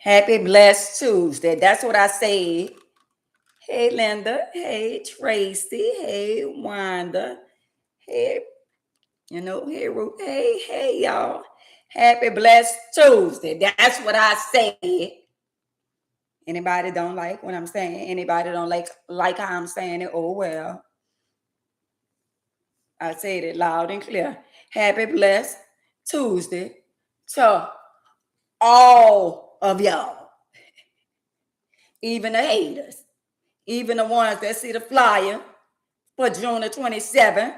Happy blessed Tuesday. That's what I said. Hey Linda. Hey Tracy. Hey Wanda. Hey, hey Ruth. Hey y'all. Happy blessed Tuesday. That's what I said. Anybody don't like what I'm saying? Anybody don't like how I'm saying it? Oh well. I said it loud and clear. Happy blessed Tuesday to all of y'all. Even the haters. Even the ones that see the flyer for June the 27th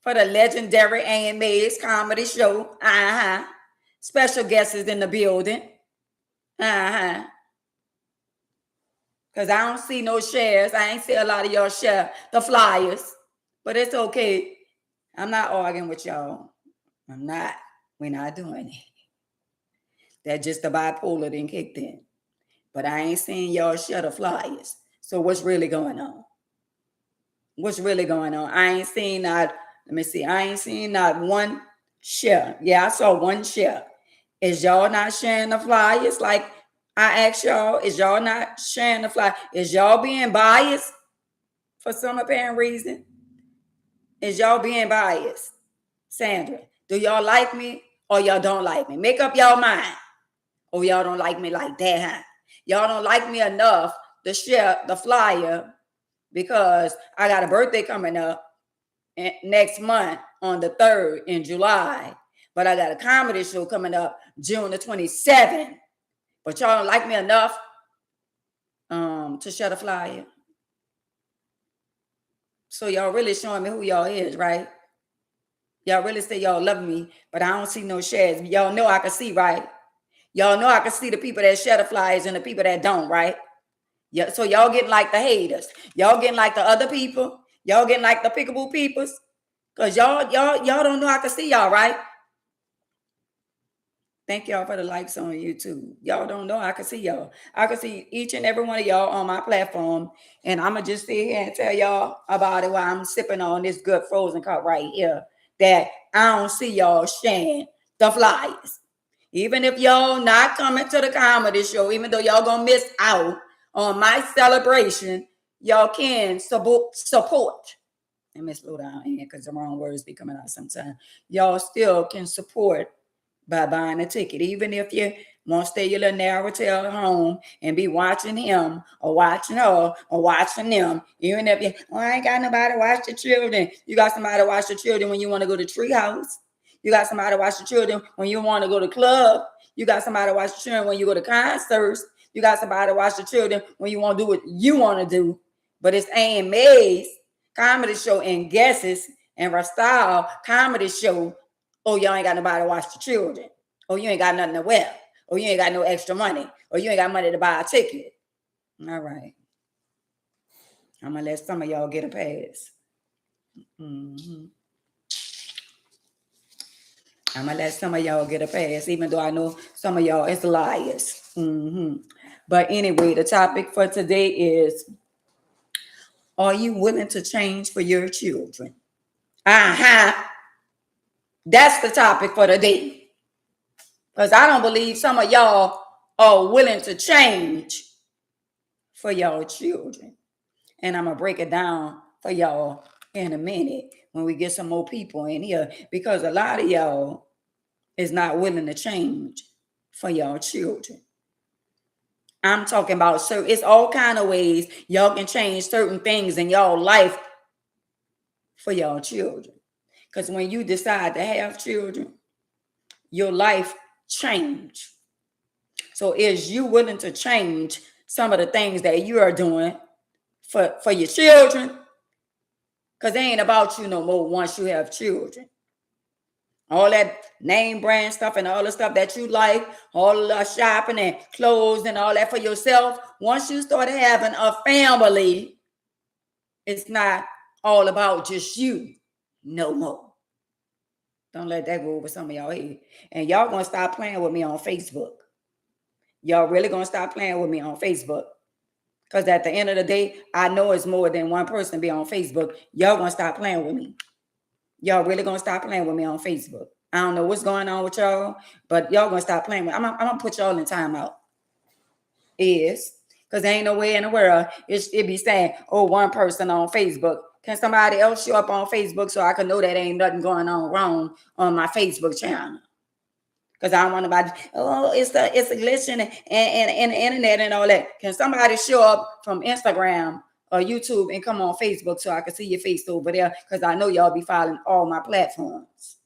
for the legendary AMA's comedy show. Special guests is in the building. Because I don't see no shares. I ain't see a lot of y'all share the flyers. But it's okay. I'm not arguing with y'all. I'm not. We're not doing it. That's just the bipolar then kicked in. But I ain't seeing y'all share the flyers. So what's really going on? What's really going on? I ain't seen not, let me see. I ain't seen not one share. Yeah, I saw one share. Is y'all not sharing the flyers? Like I asked y'all, is y'all not sharing the flyer? Is y'all being biased for some apparent reason? Is y'all being biased? Sandra, do y'all like me or y'all don't like me? Make up y'all mind. Or y'all don't like me like that, huh? Y'all don't like me enough to share the flyer because I got a birthday coming up next month on the 3rd in July. But I got a comedy show coming up June the 27th. But y'all don't like me enough to share the flyer. So y'all really showing me who y'all is, right? Y'all really say y'all love me, but I don't see no shares. Y'all know I can see, right? Y'all know I can see the people that share the flyers and the people that don't, right? Yeah, so y'all getting like the haters. Y'all getting like the other people. Y'all getting like the pickable peoples. Cause y'all don't know I can see y'all, right? Thank y'all for the likes on YouTube. Y'all don't know I can see y'all. I can see each and every one of y'all on my platform. And I'ma just sit here and tell y'all about it while I'm sipping on this good frozen cup right here. That I don't see y'all sharing the flyers. Even if y'all not coming to the comedy show, even though y'all gonna miss out on my celebration, y'all can support. Let me slow down here because the wrong words be coming out sometimes. Y'all still can support by buying a ticket, even if you want to stay your little narrow tail at home and be watching him or watching her or watching them. Even if you, I ain't got nobody to watch the children. You got somebody to watch the children when you want to go to treehouse. You got somebody to watch the children when you want to go to club. You got somebody to watch the children when you go to concerts. You got somebody to watch the children when you want to do what you want to do. But it's AMA's comedy show and guesses and Rastyle comedy show. Oh, y'all ain't got nobody to watch the children. Oh, you ain't got nothing to wear. Oh, you ain't got no extra money. Or you ain't got money to buy a ticket. All right. I'm going to let some of y'all get a pass. Mm-hmm. I'm going to let some of y'all get a pass, even though I know some of y'all is liars. Mm-hmm. But anyway, the topic for today is, are you willing to change for your children? That's the topic for today. Because I don't believe some of y'all are willing to change for y'all children. And I'm going to break it down for y'all in a minute when we get some more people in here. Because a lot of y'all is not willing to change for y'all children. I'm talking about, so it's all kind of ways y'all can change certain things in y'all life for y'all children. Because when you decide to have children, your life change. So is you willing to change some of the things that you are doing for your children? Because it ain't about you no more once you have children. All that name brand stuff and all the stuff that you like, all the shopping and clothes and all that for yourself. Once you start having a family, it's not all about just you no more. Don't let that go over some of y'all head. And y'all gonna stop playing with me on Facebook. Y'all really gonna stop playing with me on Facebook. Because at the end of the day, I know it's more than one person be on Facebook. Y'all gonna stop playing with me. Y'all really gonna stop playing with me on Facebook. I don't know what's going on with y'all, but y'all gonna stop playing with me. I'm gonna put y'all in timeout. is, because there ain't no way in the world it be saying, oh, one person on Facebook. Can somebody else show up on Facebook so I can know that ain't nothing going on wrong on my Facebook channel? Because I don't want nobody, oh, it's a glitch in the internet and all that. Can somebody show up from Instagram or YouTube and come on Facebook so I can see your face over there? Because I know y'all be following all my platforms.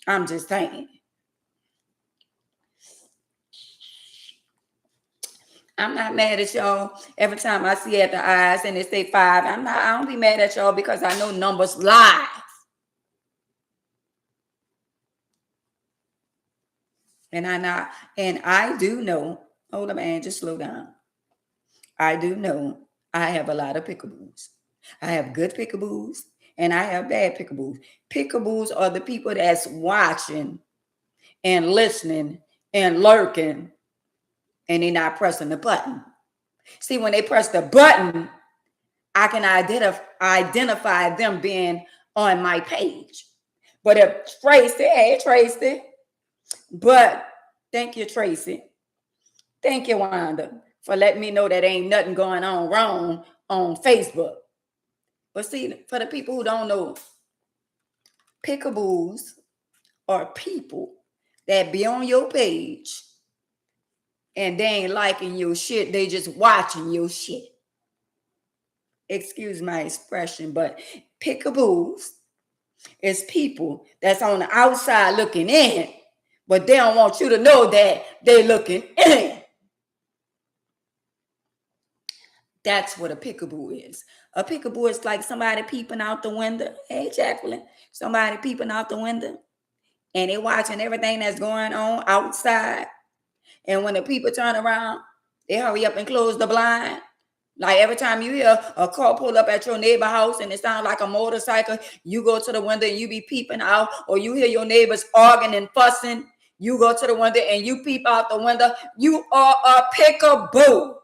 I'm just saying. I'm not mad at y'all. Every time I see at the eyes and they say 5, I don't be mad at y'all because I know numbers lie. And I do know, hold up, man, just slow down. I do know I have a lot of pickaboos. I have good pickaboos and I have bad pickaboos. Pickaboos are the people that's watching and listening and lurking and they're not pressing the button. See, when they press the button, I can identify them being on my page. But if Tracy, hey Tracy, but thank you, Tracy. Thank you, Wanda, for letting me know that ain't nothing going on wrong on Facebook. But see, for the people who don't know, pickaboos are people that be on your page and they ain't liking your shit. They just watching your shit. Excuse my expression, but pickaboos is people that's on the outside looking in, but they don't want you to know that they're looking in. That's what a peekaboo is. A peekaboo is like somebody peeping out the window. Hey, Jacqueline, somebody peeping out the window and they watching everything that's going on outside. And when the people turn around, they hurry up and close the blind. Like every time you hear a car pull up at your neighbor house and it sounds like a motorcycle, you go to the window and you be peeping out, or you hear your neighbors arguing and fussing, you go to the window and you peep out the window. You are a peekaboo.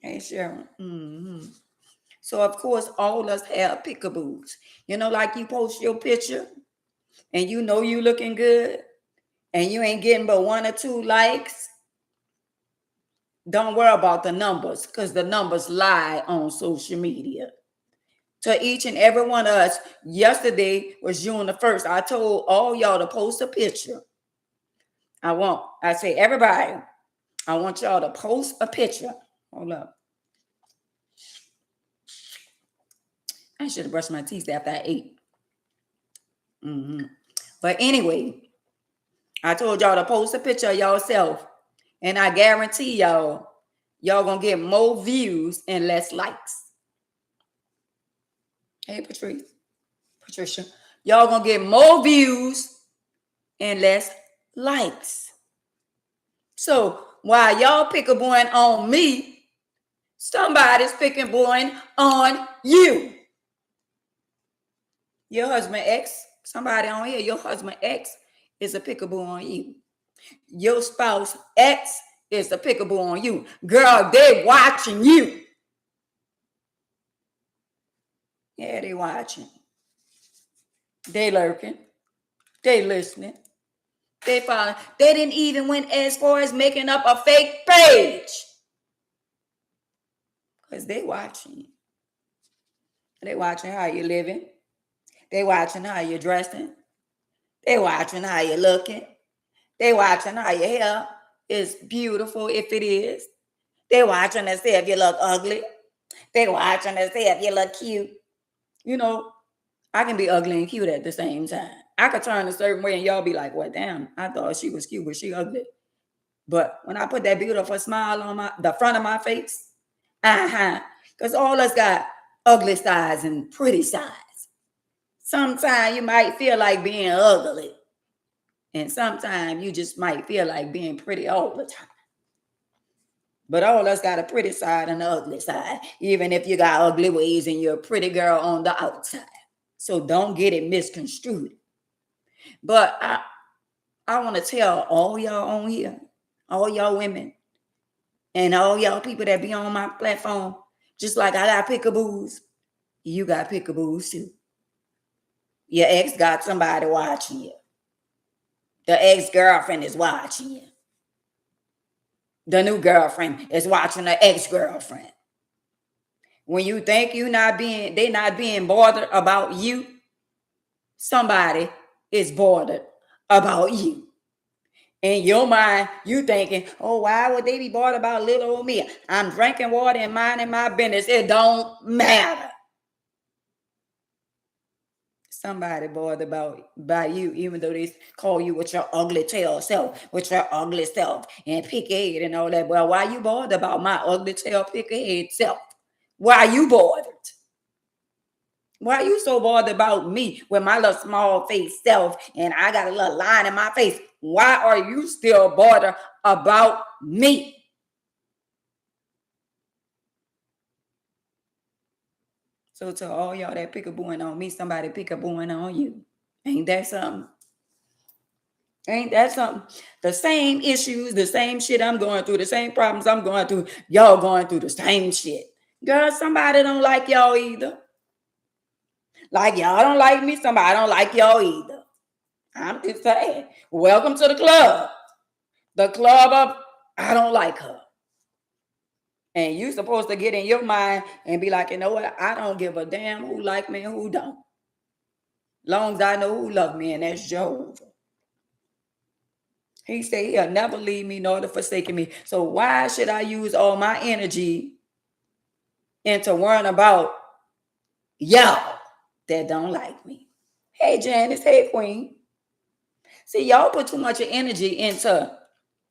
Hey, Sharon. Mm-hmm. So, of course, all of us have peekaboos. You know, like you post your picture and you know you looking good and you ain't getting but 1 or 2 likes. Don't worry about the numbers because the numbers lie on social media. To each and every one of us, yesterday was June the 1st. I told all y'all to post a picture. I say, everybody, I want y'all to post a picture. Hold up. I should have brushed my teeth after I ate. Mm-hmm. But anyway, I told y'all to post a picture of yourself. And I guarantee y'all gonna get more views and less likes. Hey, Patricia, y'all gonna get more views and less likes. So while y'all pick-a-boing on me, somebody's pick-a-boing on you. Your husband X, somebody on here, your husband X is a pick-a-boo on you. Your spouse X is a pick-a-boo on you. Girl, they watching you. Yeah, they watching. They lurking. They listening. They following. They didn't even went as far as making up a fake page. Because they watching. They watching how you living. They watching how you're dressing. They watching how you're looking. They watching how your hair is beautiful if it is. They watching to see if you look ugly. They watching to see if you look cute. You know, I can be ugly and cute at the same time. I could turn a certain way and y'all be like, well, damn, I thought she was cute, but she ugly. But when I put that beautiful smile on the front of my face, because all us got ugly sides and pretty sides. Sometimes you might feel like being ugly. And sometimes you just might feel like being pretty all the time. But all of us got a pretty side and an ugly side, even if you got ugly ways and you're a pretty girl on the outside. So don't get it misconstrued. But I want to tell all y'all on here, all y'all women, and all y'all people that be on my platform, just like I got pickaboos, you got pickaboos too. Your ex got somebody watching you. The ex-girlfriend is watching you. The new girlfriend is watching the ex-girlfriend. When you think they're not being bothered about you, somebody is bothered about you. In your mind, you thinking, oh, why would they be bothered about little old me? I'm drinking water and minding my business. It don't matter. Somebody bothered by you, even though they call you with your ugly tail self, and pick head and all that. Well, why you bothered about my ugly tail, pick head self? Why you bothered? Why are you so bothered about me with my little small face self and I got a little line in my face? Why are you still bothered about me? So to all y'all that pick a booing on me, somebody pick a booing on you. Ain't that something? Ain't that something? The same issues, the same shit I'm going through, the same problems I'm going through, y'all going through the same shit. Girl, somebody don't like y'all either. Like y'all don't like me, somebody don't like y'all either. I'm just saying, welcome to the club. The club of I don't like her. And you supposed to get in your mind and be like, you know what? I don't give a damn who like me and who don't. Long as I know who love me, and that's Jehovah. He said he'll never leave me nor to forsake me. So why should I use all my energy into worrying about y'all that don't like me? Hey, Janice. Hey, Queen. See, y'all put too much energy into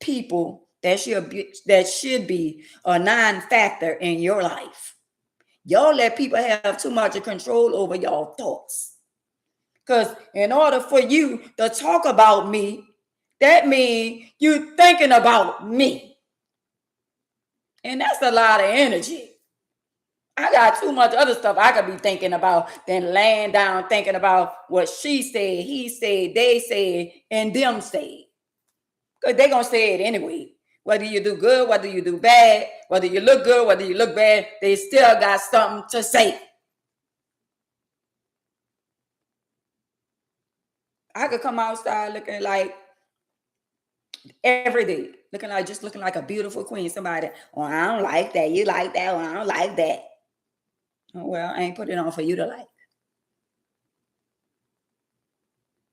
people that should be a non-factor in your life. Y'all let people have too much control over y'all thoughts. Because in order for you to talk about me, that means you thinking about me. And that's a lot of energy. I got too much other stuff I could be thinking about than laying down thinking about what she said, he said, they said, and them said. Because they're going to say it anyway. Whether you do good, whether you do bad, whether you look good, whether you look bad, they still got something to say. I could come outside looking like every day, looking like a beautiful queen. Somebody, oh, I don't like that. You like that? Well, I don't like that. Oh, well, I ain't put it on for you to like.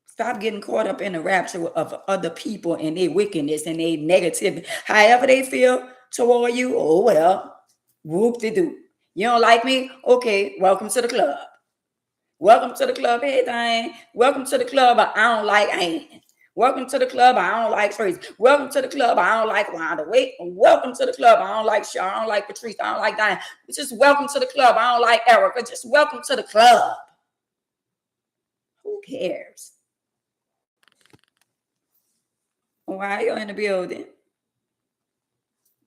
Stop getting caught up in the rapture of other people and their wickedness and their negativity. However they feel toward you, oh, well, whoop-de-doo. You don't like me? Okay, welcome to the club. Welcome to the club, hey, thing. Welcome to the club, I don't like Ann. Welcome to the club, I don't like Tracy. Welcome to the club, I don't like Wanda. Wait, welcome to the club, I don't like Shaw. I don't like Patrice. I don't like Diane. Just welcome to the club, I don't like Erica. Just welcome to the club. Who cares? Why you're in the building?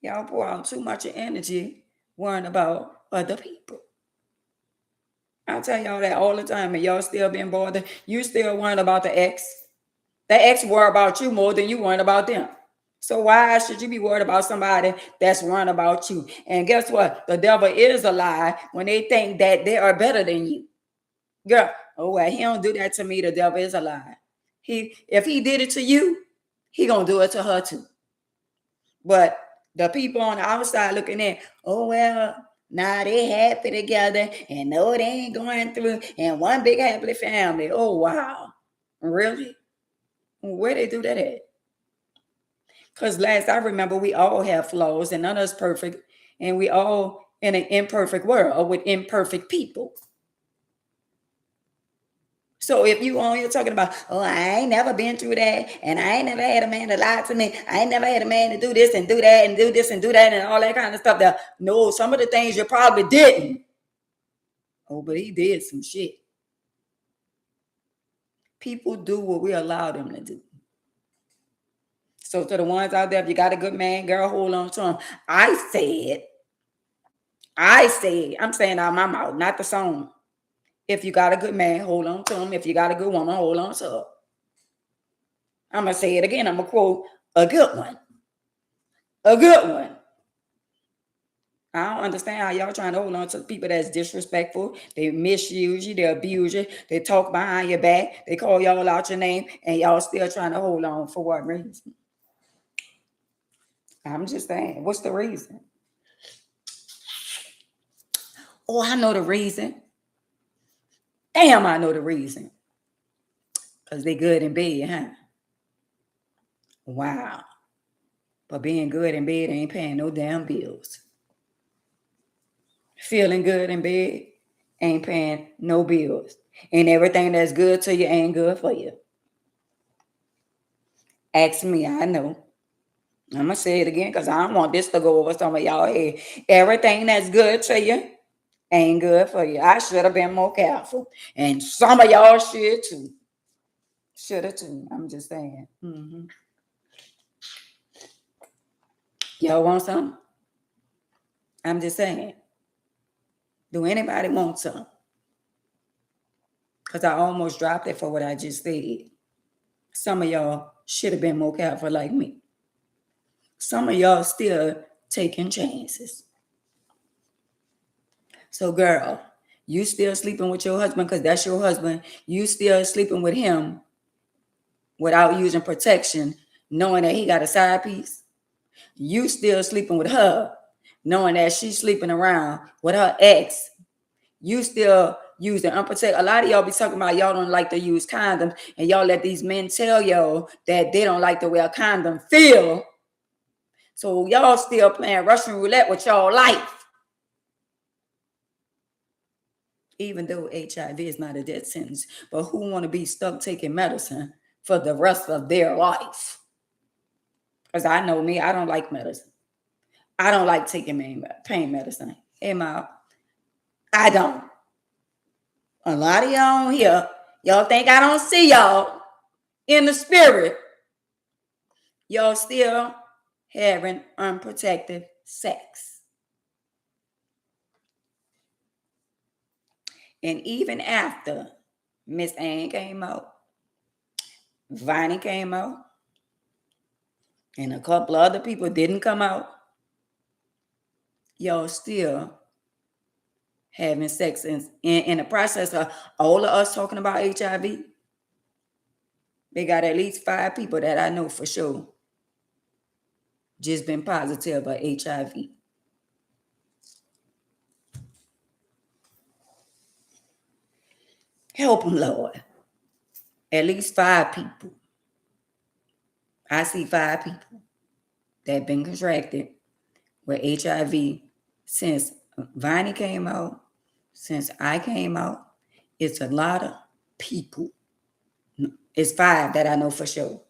Y'all pour out too much energy worrying about other people. I tell y'all that all the time, and y'all still being bothered. You still worrying about the ex. The ex worry about you more than you worrying about them. So why should you be worried about somebody that's worrying about you? And guess what? The devil is a lie when they think that they are better than you. Girl, oh well, he don't do that to me. The devil is a lie. If he did it to you, he gonna do it to her too. But the people on the outside looking in, oh well, now they happy together, and no, they ain't going through, and one big happy family. Oh wow, really? Where they do that at? Because last I remember, we all have flaws, and none of us perfect, and we all in an imperfect world with imperfect people. So if you on here talking about, oh, I ain't never been through that, and I ain't never had a man to lie to me, I ain't never had a man to do this and do that and do this and do that and all that kind of stuff. That no, some of the things you probably didn't. Oh, but he did some shit. People do what we allow them to do. So to the ones out there, if you got a good man, girl, hold on to him. I'm saying out my mouth, not the song. If you got a good man, hold on to him. If you got a good woman, hold on to her. I'm going to say it again. I'm going to quote a good one. A good one. I don't understand how y'all trying to hold on to people that's disrespectful. They misuse you, they abuse you, they talk behind your back, they call y'all out your name, and y'all still trying to hold on for what reason? I'm just saying, what's the reason? Oh, I know the reason. Damn, I know the reason. Because they good in bed, huh? Wow. But being good in bed ain't paying no damn bills. Feeling good in bed ain't paying no bills. And everything that's good to you ain't good for you. Ask me, I know. I'm going to say it again because I don't want this to go over some of y'all head. Everything that's good to you ain't good for you. I should have been more careful. And some of y'all should too. Should have too. I'm just saying. Mm-hmm. Y'all want some? I'm just saying. Do anybody want some? Because I almost dropped it for what I just said. Some of y'all should have been more careful like me. Some of y'all still taking chances. So, girl, you still sleeping with your husband because that's your husband. You still sleeping with him without using protection, knowing that he got a side piece. You still sleeping with her, knowing that she's sleeping around with her ex. You still using unprotected. A lot of y'all be talking about y'all don't like to use condoms, and y'all let these men tell y'all that they don't like the way a condom feel. So y'all still playing Russian roulette with y'all life. Even though HIV is not a death sentence, but who want to be stuck taking medicine for the rest of their life? Because I know me, I don't like medicine. I don't like taking pain medicine. I don't. A lot of y'all on here, y'all think I don't see y'all in the spirit. Y'all still having unprotected sex. And even after Miss Ann came out, Viney came out, and a couple of other people didn't come out, y'all still having sex in the process of all of us talking about HIV. They got at least 5 people that I know for sure just been positive of HIV. Help them, Lord. At least 5 people. I see 5 people that been contracted with HIV since Viney came out, since I came out. It's a lot of people. It's 5 that I know for sure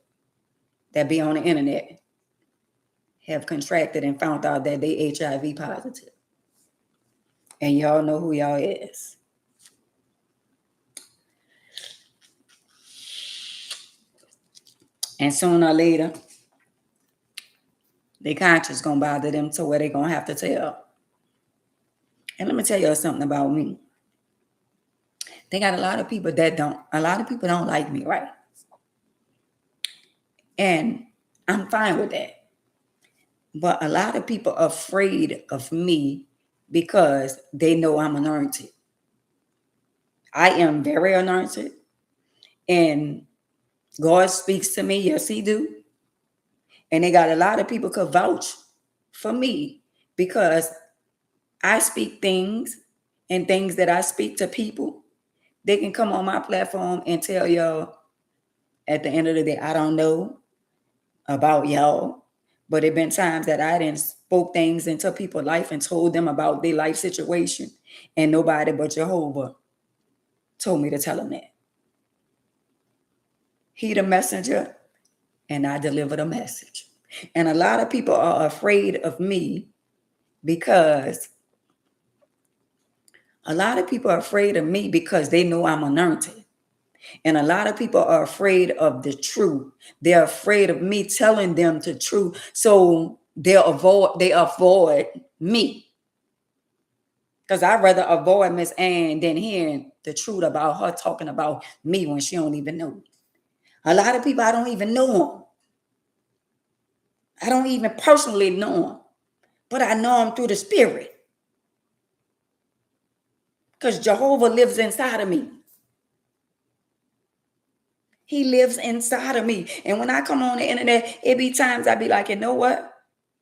that be on the internet have contracted and found out that they HIV positive. And y'all know who y'all is. And sooner or later, their conscience gonna bother them to where they gonna have to tell. And let me tell y'all something about me. They got a lot of people don't like me, right? And I'm fine with that. But a lot of people are afraid of me because they know I'm anointed. I am very anointed. And God speaks to me. Yes, he do. And they got a lot of people could vouch for me because I speak things and things that I speak to people. They can come on my platform and tell y'all at the end of the day, I don't know about y'all, but it been times that I didn't spoke things into people's life and told them about their life situation, and nobody but Jehovah told me to tell them that. He the messenger, and I deliver the message. And a lot of people are afraid of me because they know I'm anointed. And a lot of people are afraid of the truth. They're afraid of me telling them the truth. So they avoid me. Because I'd rather avoid Miss Ann than hearing the truth about her talking about me when she don't even know. A lot of people, I don't even know them. I don't even personally know them. But I know them through the spirit. because Jehovah lives inside of me. He lives inside of me. And when I come on the internet, it be times I be like, you know what?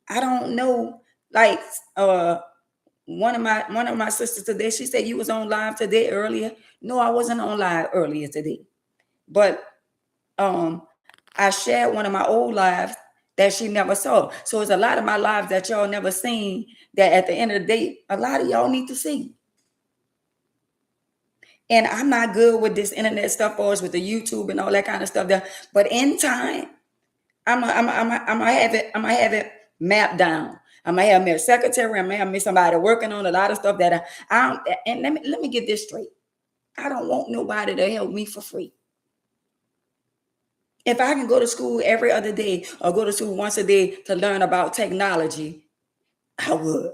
I don't know. Like one of my sisters today, she said, you was on live today earlier. No, I wasn't on live earlier today. But I shared one of my old lives that she never saw. So it's a lot of my lives that y'all never seen that at the end of the day, a lot of y'all need to see. And I'm not good with this internet stuff or with the YouTube and all that kind of stuff there. But in time, I'm gonna have it mapped down. I'm gonna have me a secretary. I'm gonna have me somebody working on a lot of stuff that I don't. And let me get this straight. I don't want nobody to help me for free. If I can go to school every other day or go to school once a day to learn about technology, I would.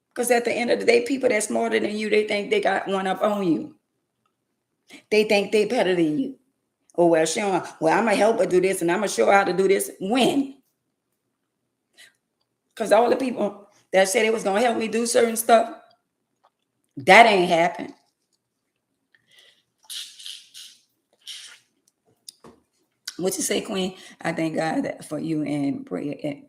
Because at the end of the day, people that's smarter than you, they think they got one up on you. They think they better than you. Oh, well, Sean, well, I'm going to help her do this and I'm going to show her how to do this. When? Because all the people that said it was going to help me do certain stuff, that ain't happened. What you say, Queen? I thank God for you and pray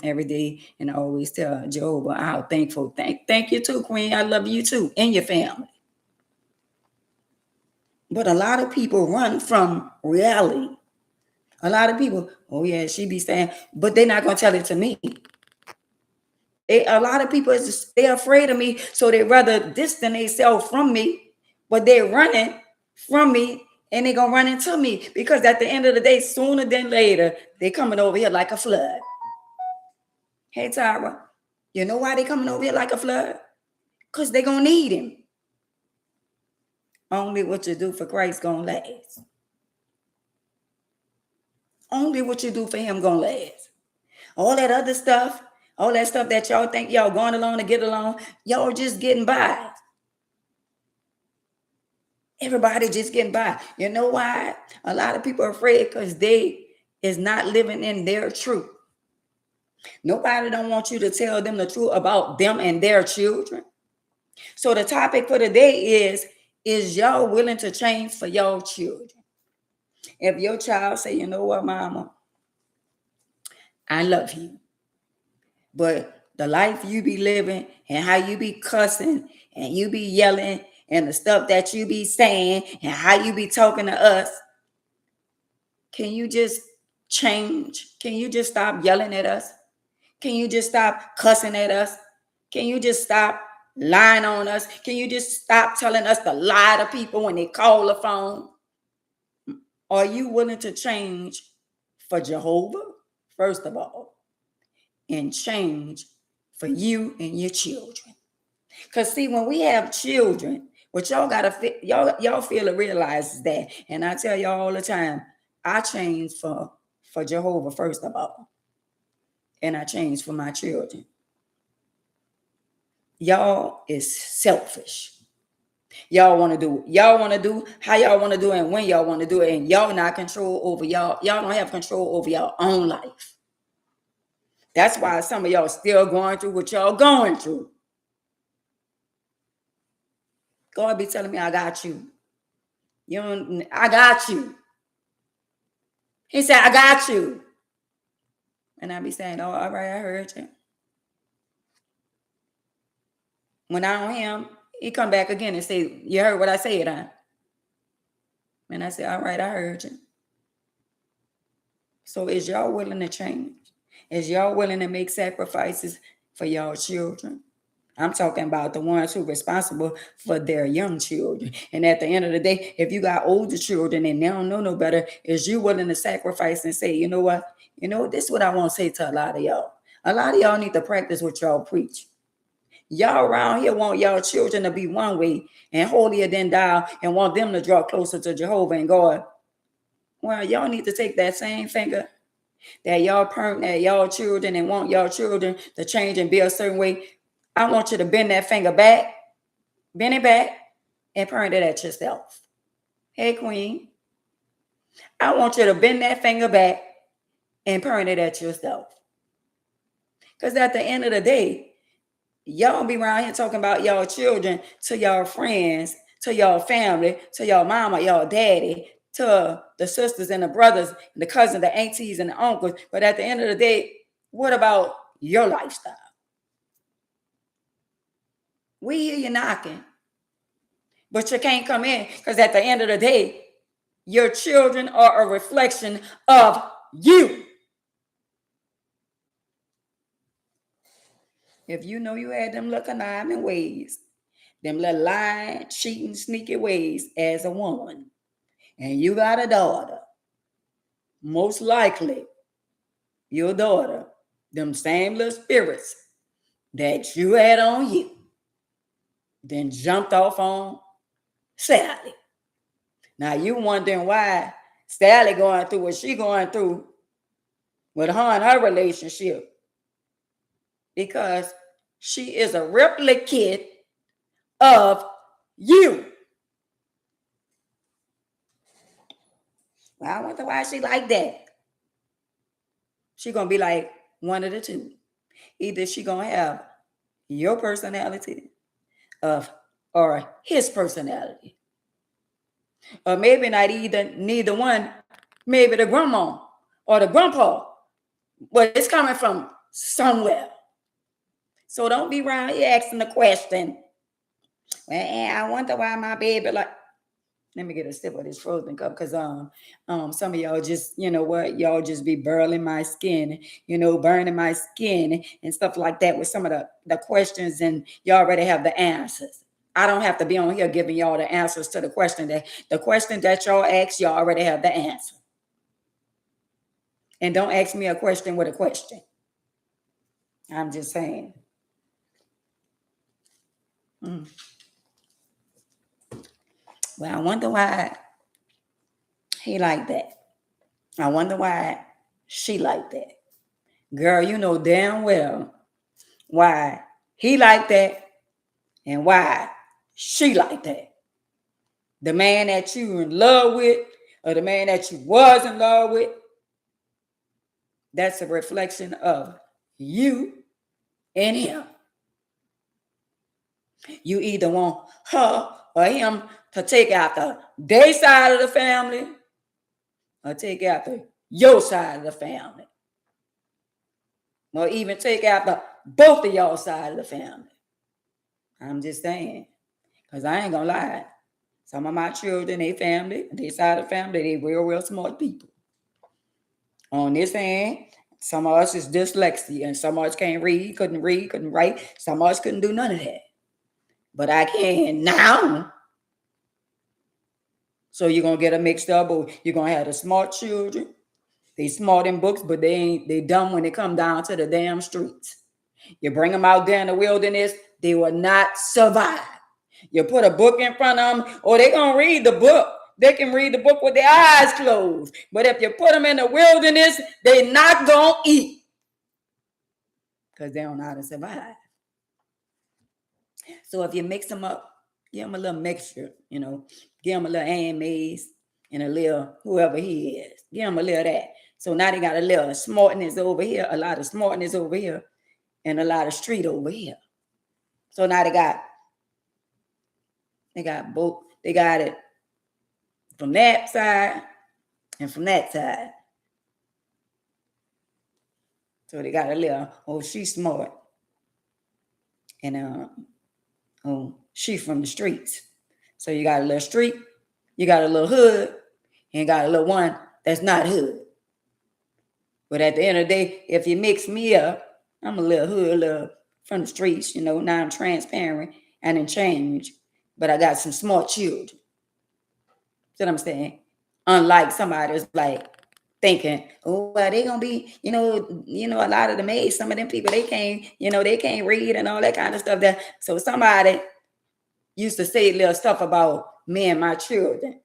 every day and I always tell Jehovah how thankful. Thank you too, Queen. I love you too and your family. But a lot of people run from reality. A lot of people, oh yeah, she be saying, but they're not gonna tell it to me. A lot of people they're afraid of me, so they rather distance themselves from me, but they're running from me and they're gonna run into me because at the end of the day, sooner than later, they coming over here like a flood. Hey Tyra, you know why they coming over here like a flood? Because they're gonna need him. Only what you do for Christ gonna last. Only what you do for him gonna last. All that other stuff, all that stuff that y'all think y'all going along to get along, y'all just getting by. Everybody just getting by. You know why? A lot of people are afraid because they is not living in their truth. Nobody don't want you to tell them the truth about them and their children. So the topic for today is y'all willing to change for your children? If your child say, you know what, mama, I love you, but the life you be living and how you be cussing and you be yelling and the stuff that you be saying and how you be talking to us, can you just change? Can you just stop yelling at us? Can you just stop cussing at us? Can you just stop lying on us? Can you just stop telling us to lie to people when they call the phone? Are you willing to change for Jehovah, first of all, and change for you and your children? Because see, when we have children, what y'all gotta y'all feel to realize is that, and I tell y'all all the time, I change for Jehovah first of all, and I change for my children. Y'all is selfish. Y'all want to do how y'all want to do it and when y'all want to do it, and y'all not control over y'all don't have control over your own life. That's why some of y'all still going through what y'all going through. God be telling me, I got you. I got you. He said, I got you. And I be saying, oh, all right, I heard you. When I don't hear him, he come back again and say, you heard what I said, huh? And I say, all right, I heard you. So is y'all willing to change? Is y'all willing to make sacrifices for y'all children? I'm talking about the ones who are responsible for their young children. And at the end of the day, if you got older children and they don't know no better, is you willing to sacrifice and say, you know what? This is what I want to say to a lot of y'all. A lot of y'all need to practice what y'all preach. Y'all around here want y'all children to be one way and holier than thou and want them to draw closer to Jehovah and God. Well, y'all need to take that same finger that y'all point at y'all children and want y'all children to change and be a certain way. I want you to bend that finger back, bend it back, and point it at yourself. Hey, Queen. I want you to bend that finger back and point it at yourself. Because at the end of the day, Y'all be around here talking about y'all children to y'all friends, to y'all family, to y'all mama, y'all daddy, to the sisters and the brothers, and the cousins, the aunties, and the uncles. But at the end of the day, what about your lifestyle? We hear you knocking, but you can't come in because at the end of the day, your children are a reflection of you. If you know you had them little conniving ways, them little lying, cheating, sneaky ways as a woman, and you got a daughter, most likely your daughter, them same little spirits that you had on you, then jumped off on Sally. Now you wondering why Sally going through what she going through with her and her relationship. Because she is a replicate of you. Well, I wonder why she like that. She gonna be like one of the two. Either she gonna have your personality of or his personality. Or maybe not neither one, maybe the grandma or the grandpa. But it's coming from somewhere. So don't be around here asking the question. Well, I wonder why my baby like. Let me get a sip of this frozen cup because some of y'all just, you know what, y'all just be burling my skin, burning my skin and stuff like that with some of the questions, and you already have the answers. I don't have to be on here giving y'all the answers to the question that y'all ask, y'all already have the answer. And don't ask me a question with a question. I'm just saying. Well, I wonder why he like that. I wonder why she like that. Girl, you know damn well why he like that and why she like that. The man that you in love with or the man that you was in love with, that's a reflection of you and him. You either want her or him to take after their side of the family or take after your side of the family. Or even take after both of y'all side of the family. I'm just saying. Because I ain't gonna lie. Some of my children, they family, they side of the family, they real smart people. On this hand, some of us is dyslexia, and some of us can't read, couldn't write. Some of us couldn't do none of that. But I can now. So you're gonna get a mixed up, or you're gonna have the smart children. They smart in books, but they dumb when they come down to the damn streets. You bring them out there in the wilderness, they will not survive. You put a book in front of them, or they gonna read the book. They can read the book with their eyes closed. But if you put them in the wilderness, they not gonna eat. Because they don't know how to survive. So if you mix them up, give them a little mixture, give them a little handmaids and a little whoever he is. Give them a little of that. So now they got a little smartness over here, a lot of smartness over here, and a lot of street over here. So now they got both. They got it from that side and from that side. So they got a little, she's smart. And she from the streets. So you got a little street, you got a little hood, and got a little one that's not hood. But at the end of the day, if you mix me up, I'm a little hood, a little from the streets, now I'm transparent and in change. But I got some smart children. See what I'm saying? Unlike somebody that's like thinking, oh, well, they gonna be, a lot of the maids, some of them people, they can't read and all that kind of stuff. So somebody used to say little stuff about me and my children.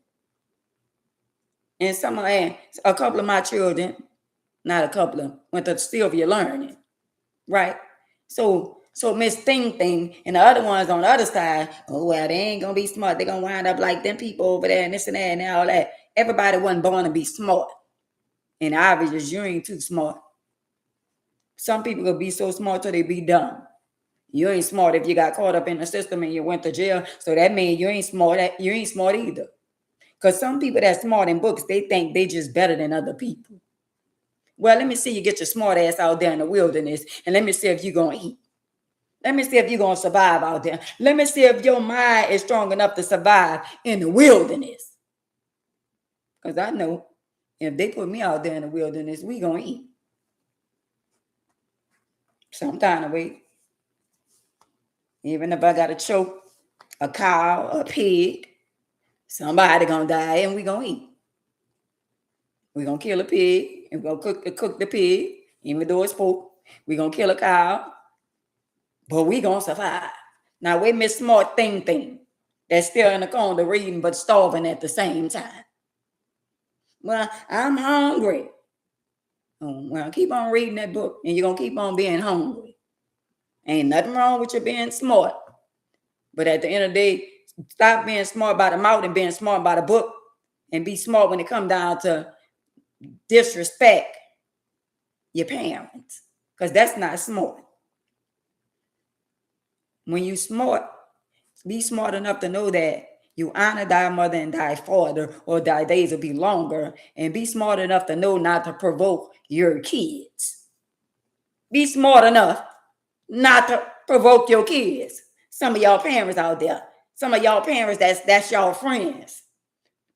And a couple of my children, not a couple of, went to Sylvia Learning, right? So Miss Thing and the other ones on the other side, oh, well, they ain't gonna be smart. They're gonna wind up like them people over there and this and that and all that. Everybody wasn't born to be smart. And obviously, you ain't too smart. Some people could be so smart till they be dumb. You ain't smart if you got caught up in the system and you went to jail. So that means you ain't smart. You ain't smart either. Because some people that's smart in books, they think they just better than other people. Well, let me see you get your smart ass out there in the wilderness, and let me see if you're going to eat. Let me see if you're going to survive out there. Let me see if your mind is strong enough to survive in the wilderness. Because I know if they put me out there in the wilderness, we going to eat. Some kind of way. Even if I got to choke a cow, a pig, somebody going to die and we going to eat. We're going to kill a pig and we're going to cook the pig, even though it's pork. We're going to kill a cow, but we going to survive. Now, we miss smart thing that's still in the corner reading but starving at the same time. Well, I'm hungry. Well, keep on reading that book and you're going to keep on being hungry. Ain't nothing wrong with you being smart. But at the end of the day, stop being smart by the mouth and being smart by the book, and be smart when it comes down to disrespect your parents, because that's not smart. When you smart, be smart enough to know that you honor thy mother and thy father, or thy days will be longer, and be smart enough to know not to provoke your kids. Be smart enough not to provoke your kids. Some of y'all parents out there, some of y'all parents, that's y'all friends.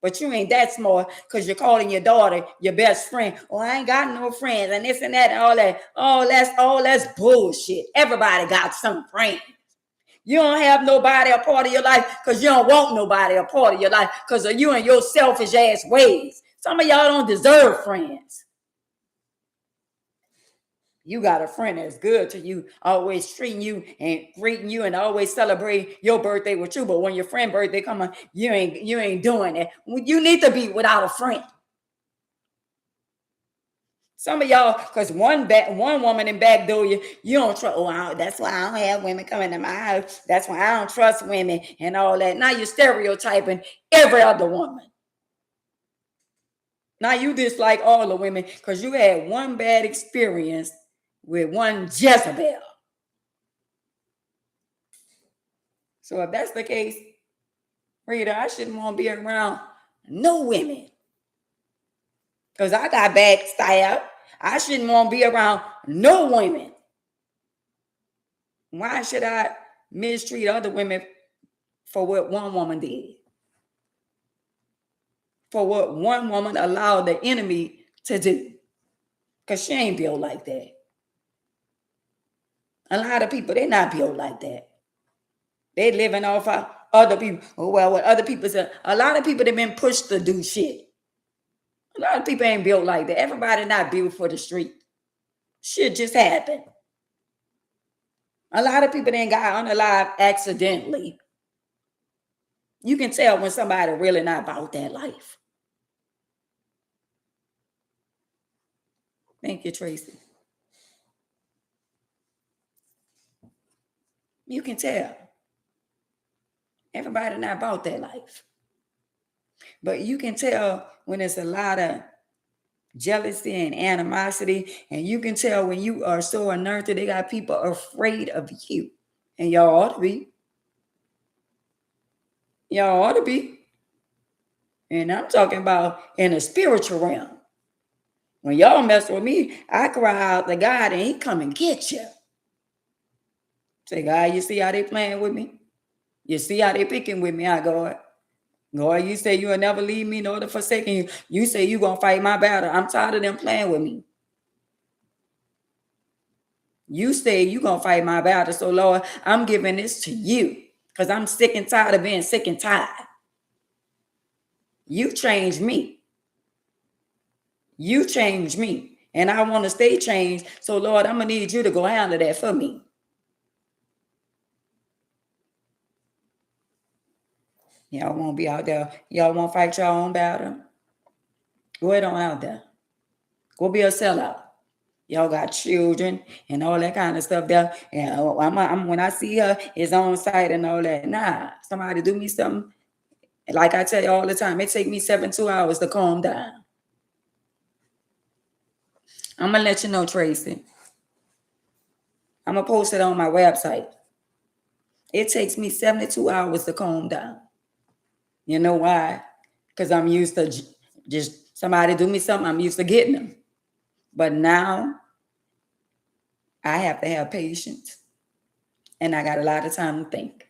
But you ain't that smart because you're calling your daughter your best friend. Oh, I ain't got no friends and this and that and all that. Oh, that's bullshit. Everybody got some friends. You don't have nobody a part of your life because you don't want nobody a part of your life because of you and your selfish ass ways. Some of y'all don't deserve friends. You got a friend that's good to you, always treating you and greeting you and always celebrate your birthday with you. But when your friend's birthday come on, you ain't doing it. You need to be without a friend. Some of y'all, because one woman in backdoor you don't trust. Oh, that's why I don't have women coming to my house. That's why I don't trust women and all that. Now you're stereotyping every other woman. Now you dislike all the women because you had one bad experience with one Jezebel. So if that's the case, Rita, I shouldn't want to be around no women because I got bad style. I shouldn't want to be around no women. Why should I mistreat other women for what one woman did? For what one woman allowed the enemy to do? Because she ain't built like that. A lot of people, they're not built like that. They living off of other people. Oh, well, what other people say. A lot of people, they've been pushed to do shit. A lot of people ain't built like that. Everybody not built for the street. Shit just happened. A lot of people ain't got unalive accidentally. You can tell when somebody really not about that life. Thank you, Tracy. You can tell. Everybody not about that life. But you can tell when there's a lot of jealousy and animosity, and you can tell when you are so anointed, they got people afraid of you. And y'all ought to be. Y'all ought to be. And I'm talking about in a spiritual realm. When y'all mess with me, I cry out to God and he come and get you. Say, God, you see how they playing with me? You see how they picking with me, God? God, you say you will never leave me nor to forsake you. You say you going to fight my battle. I'm tired of them playing with me. You say you going to fight my battle. So, Lord, I'm giving this to you because I'm sick and tired of being sick and tired. You changed me. You changed me. And I want to stay changed. So, Lord, I'm going to need you to go handle that for me. Y'all won't be out there. Y'all won't fight your own battle. Go ahead on out there. Go be a sellout. Y'all got children and all that kind of stuff there. And I'm when I see her, it's on site and all that. Nah, somebody do me something. Like I tell you all the time, it take me 72 hours to calm down. I'm going to let you know, Tracy. I'm going to post it on my website. It takes me 72 hours to calm down. You know why? Because I'm used to just somebody do me something, I'm used to getting them. But now I have to have patience. And I got a lot of time to think.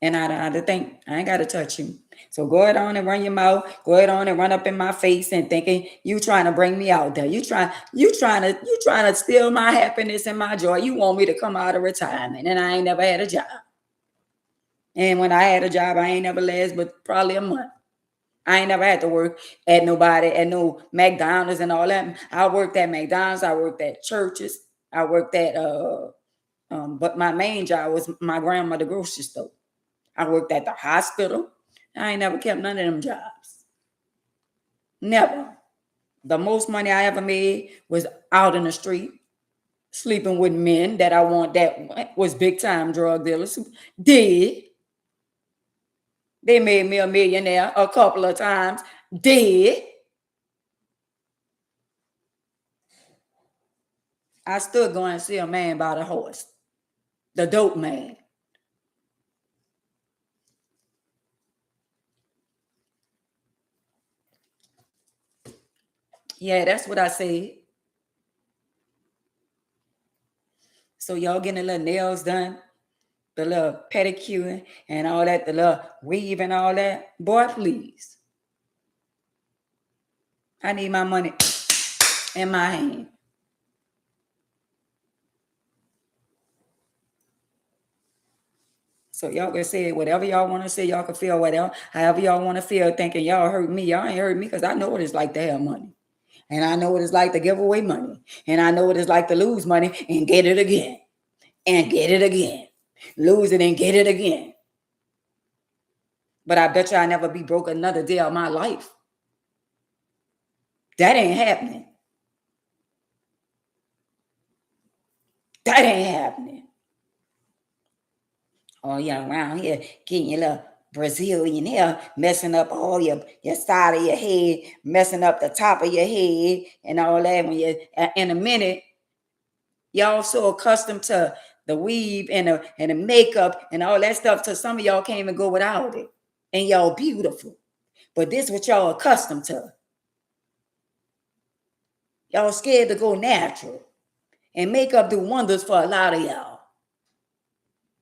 And I don't have to think. I ain't got to touch you. So go ahead on and run your mouth. Go ahead on and run up in my face and thinking you trying to bring me out there. You trying to steal my happiness and my joy. You want me to come out of retirement, and I ain't never had a job. And when I had a job, I ain't never last but probably a month. I ain't never had to work at nobody, at no McDonald's and all that. I worked at McDonald's. I worked at churches. I worked at but my main job was my grandmother's grocery store. I worked at the hospital. I ain't never kept none of them jobs. Never. The most money I ever made was out in the street, sleeping with men that was big time drug dealers. Dead. They made me a millionaire a couple of times. Dead. I stood going to see a man by the horse. The dope man. Yeah, that's what I said. So y'all getting a little nails done, the little pedicure and all that, the little weave and all that. Boy, please. I need my money in my hand. So y'all can say whatever y'all want to say. Y'all can feel whatever, however y'all want to feel, thinking y'all hurt me. Y'all ain't hurt me because I know what it's like to have money. And I know what it's like to give away money. And I know what it's like to lose money and get it again. And get it again. Lose it and get it again. But I bet you I'll never be broke another day of my life. That ain't happening. That ain't happening. Oh, y'all around here getting your little Brazilian hair, messing up all your side of your head, messing up the top of your head and all that. When you in a minute, y'all so accustomed to the weave and the makeup and all that stuff, so some of y'all can't even go without it. And y'all beautiful. But this is what y'all accustomed to. Y'all scared to go natural. And makeup do wonders for a lot of y'all.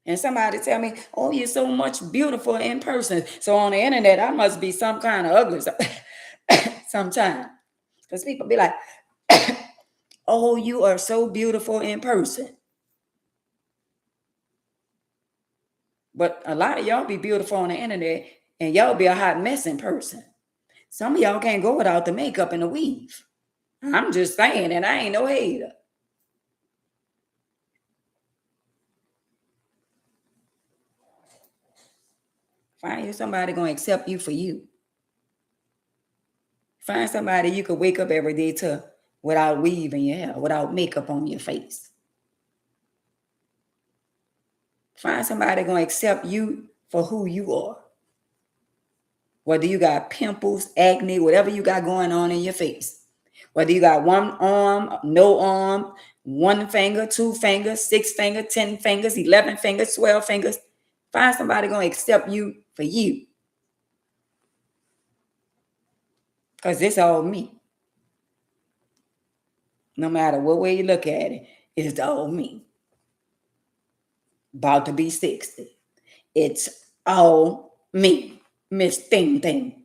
And somebody tell me, oh, you're so much beautiful in person. So on the internet, I must be some kind of ugly sometimes. Because people be like, oh, you are so beautiful in person. But a lot of y'all be beautiful on the internet and y'all be a hot mess in person. Some of y'all can't go without the makeup and the weave. I'm just saying, and I ain't no hater. Find you somebody gonna accept you for you. Find somebody you could wake up every day to without weave in your hair, without makeup on your face. Find somebody gonna accept you for who you are. Whether you got pimples, acne, whatever you got going on in your face. Whether you got one arm, no arm, one finger, 2 fingers, 6 fingers, 10 fingers, 11 fingers, 12 fingers. Find somebody gonna accept you for you. Because it's all me. No matter what way you look at it, it's all me. About to be 60. It's all me, Miss Thing Thing.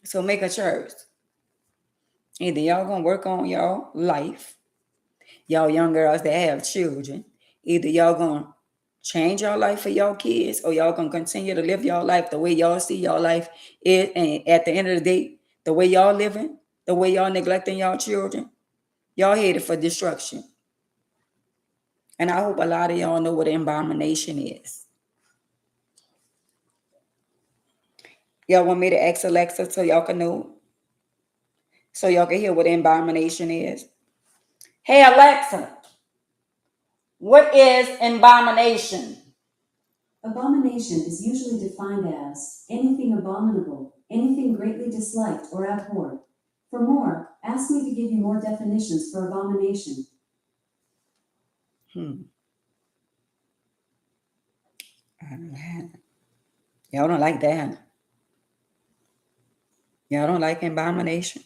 So make a choice. Either y'all gonna work on y'all life, y'all young girls that have children, either y'all gonna change your life for your kids, or y'all gonna continue to live your life the way y'all see your life is. And at the end of the day, the way y'all living, the way y'all neglecting y'all children, y'all headed for destruction. And I hope a lot of y'all know what an abomination is. Y'all want me to ask Alexa so y'all can know? So y'all can hear what an abomination is? Hey, Alexa, what is abomination? Abomination is usually defined as anything abominable, anything greatly disliked or abhorred. For more, Ask me to give you more definitions for abomination. Y'all don't like that. Y'all don't like abomination?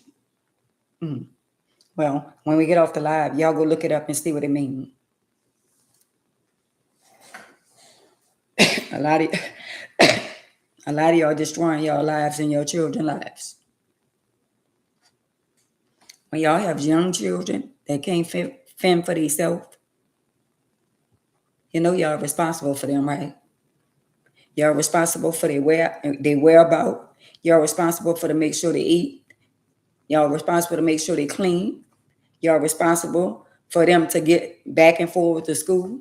Well, when we get off the live, y'all go look it up and see what it means. A lot of y'all destroying y'all lives and your children's lives. When y'all have young children that can't fend for themselves, you know y'all responsible for them, right? Y'all responsible for their whereabouts. Y'all responsible for to make sure they eat. Y'all responsible to make sure they clean. Y'all responsible for them to get back and forth to school.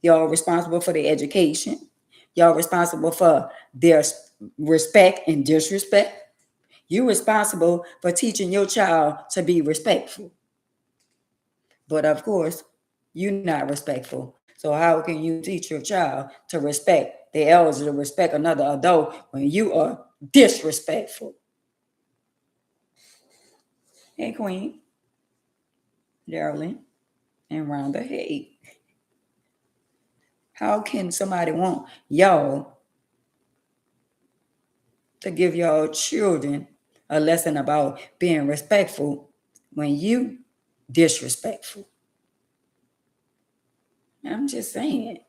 Y'all responsible for their education. Y'all responsible for their respect and disrespect. You're responsible for teaching your child to be respectful. But of course, you're not respectful. So how can you teach your child to respect the elders, to respect another adult when you are disrespectful? Hey, Queen, Darlene, and Rhonda, hey. How can somebody want y'all to give y'all children a lesson about being respectful when you disrespectful? I'm just saying.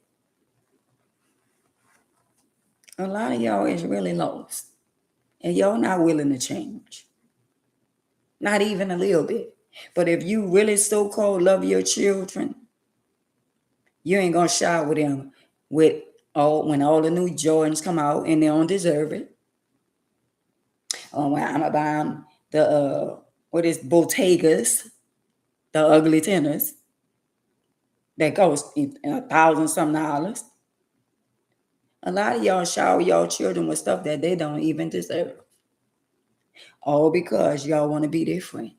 A lot of y'all is really lost. And y'all not willing to change. Not even a little bit. But if you really so-called love your children, you ain't gonna shy with them when all the new Jordans come out and they don't deserve it. When I'm gonna buy them the Bottegas, the ugly tenors that cost $1,000-some. A lot of y'all shower y'all children with stuff that they don't even deserve. All because y'all want to be their friend.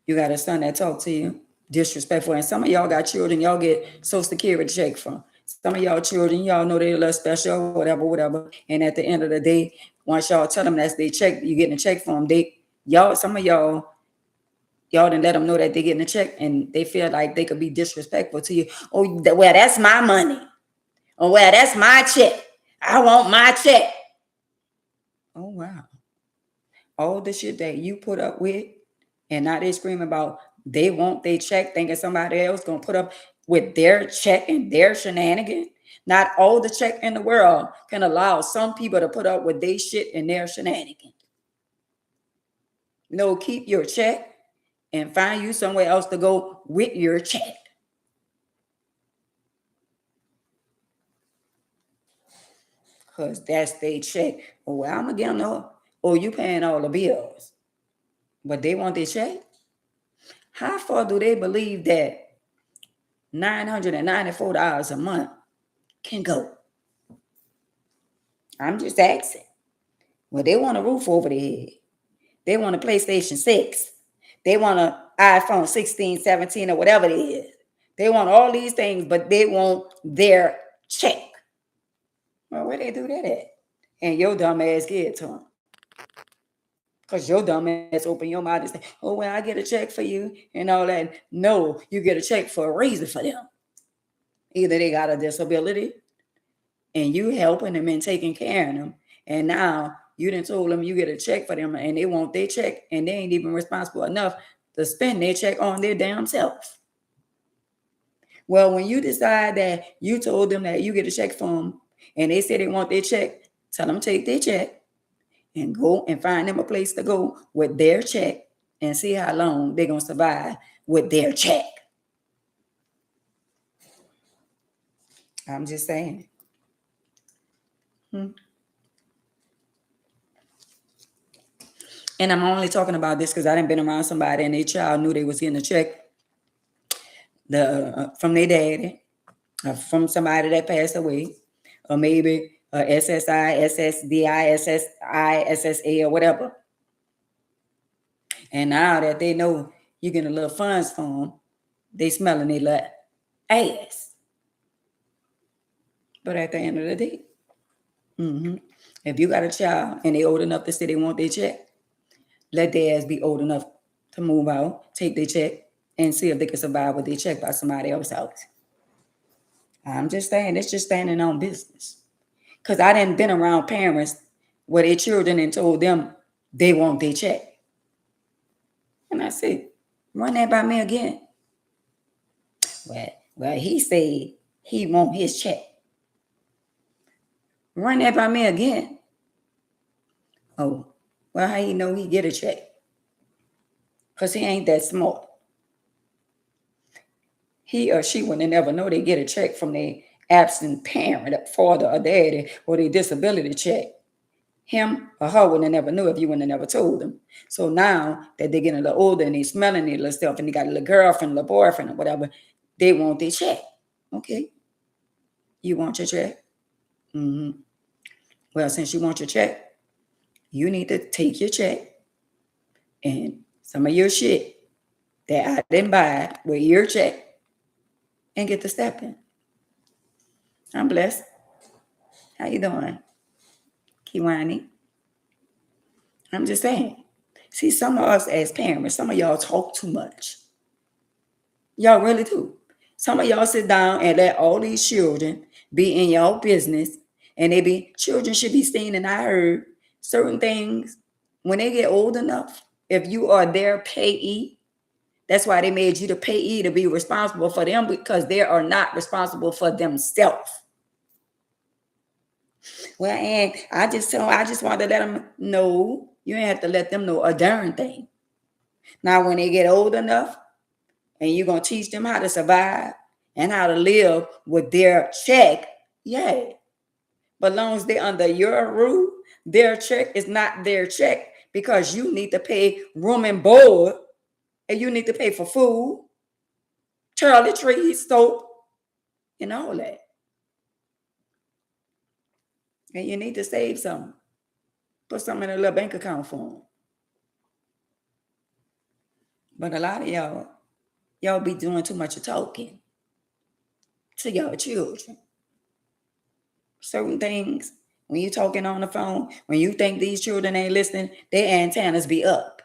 You got a son that talk to you disrespectful, and some of y'all got children y'all get Social Security check from. Some of y'all children, y'all know they're a little special, whatever. And at the end of the day, once y'all tell them that's their check, you getting a check from them. Some of y'all didn't let them know that they're getting a check, and they feel like they could be disrespectful to you. Oh, well, that's my money. Oh, well, that's my check. I want my check. Oh, wow. All the shit that you put up with, and now they scream about they want their check, thinking somebody else gonna put up with their check and their shenanigans. Not all the check in the world can allow some people to put up with their shit and their shenanigans. No, keep your check and find you somewhere else to go with your check. Because that's their check. Well, I'm gonna get them no. Oh, you paying all the bills, but they want their check? How far do they believe that $994 a month can go? I'm just asking. Well, they want a roof over their head. They want a PlayStation 6. They want an iPhone 16, 17, or whatever it is. They want all these things, but they want their check. Well, where they do that at? And your dumb ass give it to them. Because your dumb ass open your mouth and say, oh, well, I get a check for you and all that. No, you get a check for a reason for them. Either they got a disability and you helping them and taking care of them. And now you done told them you get a check for them and they want their check and they ain't even responsible enough to spend their check on their damn self. Well, when you decide that you told them that you get a check from them and they say they want their check, tell them take their check and go and find them a place to go with their check and see how long they're going to survive with their check. I'm just saying. And I'm only talking about this because I done been around somebody and their child knew they was getting a check from their daddy, from somebody that passed away, or maybe SSI, SSDI, SSI, SSA, or whatever. And now that they know you getting a little funds from them, they smelling their little ass. But at the end of the day, If you got a child and they old enough to say they want their check, let their ass be old enough to move out, take their check, and see if they can survive with their check by somebody else's house. I'm just saying, it's just standing on business. Because I didn't been around parents where their children and told them they want their check. And I said, run that by me again. Well, he said he want his check. Run that by me again. Oh, well, how you know he get a check? Because he ain't that smart. He or she wouldn't never know they get a check from their absent parent, father or daddy, or their disability check. Him or her wouldn't never knew if you wouldn't have never told them. So now that they're getting a little older and they smelling their little stuff and they got a little girlfriend, a little boyfriend or whatever, they want their check. Okay. You want your check? Mm-hmm. Well, since you want your check, you need to take your check and some of your shit that I didn't buy with your check and get to stepping. I'm blessed. How you doing? Kiwani? I'm just saying. See, some of us as parents, some of y'all talk too much. Y'all really do. Some of y'all sit down and let all these children be in your business, and children should be seen. And I heard certain things when they get old enough, if you are their payee, that's why they made you the payee to be responsible for them, because they are not responsible for themselves. Well, and I just want to let them know. You ain't have to let them know a darn thing. Now, when they get old enough, and you're going to teach them how to survive and how to live with their check, yeah. But as long as they're under your rule, their check is not their check, because you need to pay room and board, and you need to pay for food, toiletries, soap, and all that. And you need to save some. Put some in a little bank account for them. But a lot of y'all be doing too much of talking to y'all children. Certain things, when you talking on the phone, when you think these children ain't listening, their antennas be up.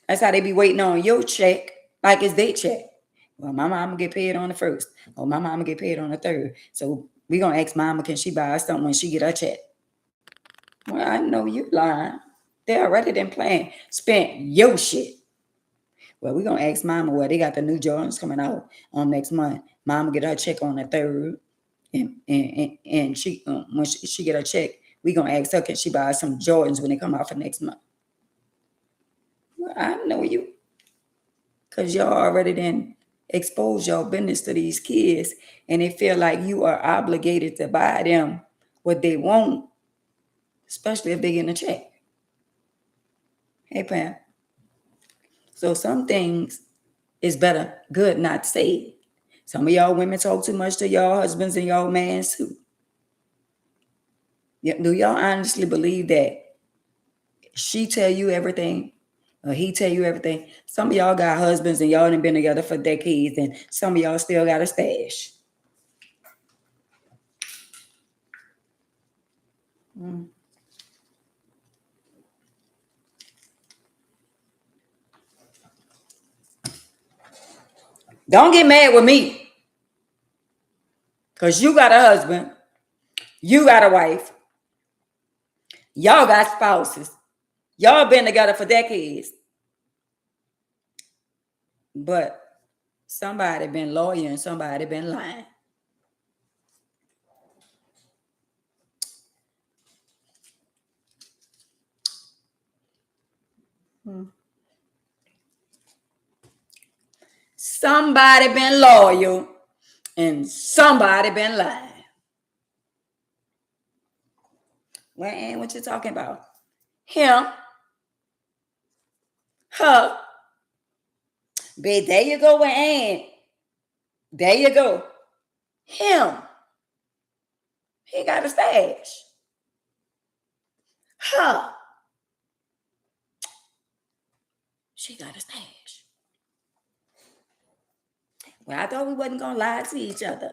That's how they be waiting on your check, like it's their check. Well, my mama get paid on the 1st, or my mama get paid on the 3rd. So we gonna ask mama, can she buy us something when she get her check? Well, I know you lying. They already done spent your shit. Well, we gonna ask mama, well, they got the new Jordans coming out on next month. Mama get her check on the 3rd. And she when she get her check, we gonna ask her, can she buy some Jordans when they come out for next month? Well, I know you, because y'all already then expose your business to these kids, and they feel like you are obligated to buy them what they want, especially if they get a check. Hey, Pam. So some things is good not said. Some of y'all women talk too much to y'all husbands and y'all mans too. Do y'all honestly believe that she tell you everything or he tell you everything? Some of y'all got husbands and y'all done been together for decades, and some of y'all still got a stash. Don't get mad with me, because you got a husband, you got a wife, y'all got spouses, y'all been together for decades, but somebody been loyal and somebody been lying. Somebody been loyal and somebody been lying. Well, Ann, what you talking about? Him, her. Babe, there you go with Ann. There you go. Him. He got a stash. Her. She got a stash. Well, I thought we wasn't gonna lie to each other.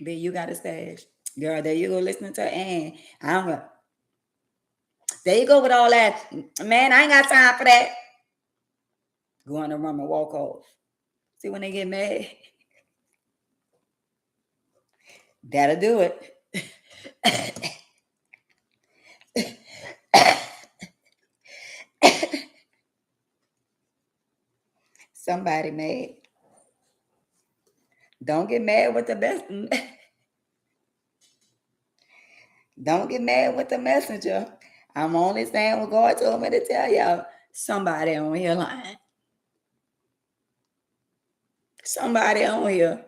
B, you got a stash. Girl, there you go listening to Ann. I don't know. There you go with all that. Man, I ain't got time for that. Go in the room and walk off. See when they get mad? That'll do it. Somebody mad. Don't get mad with the best. Don't get mad with the messenger. I'm only saying what God told me to tell y'all. Somebody on here lying. Somebody on here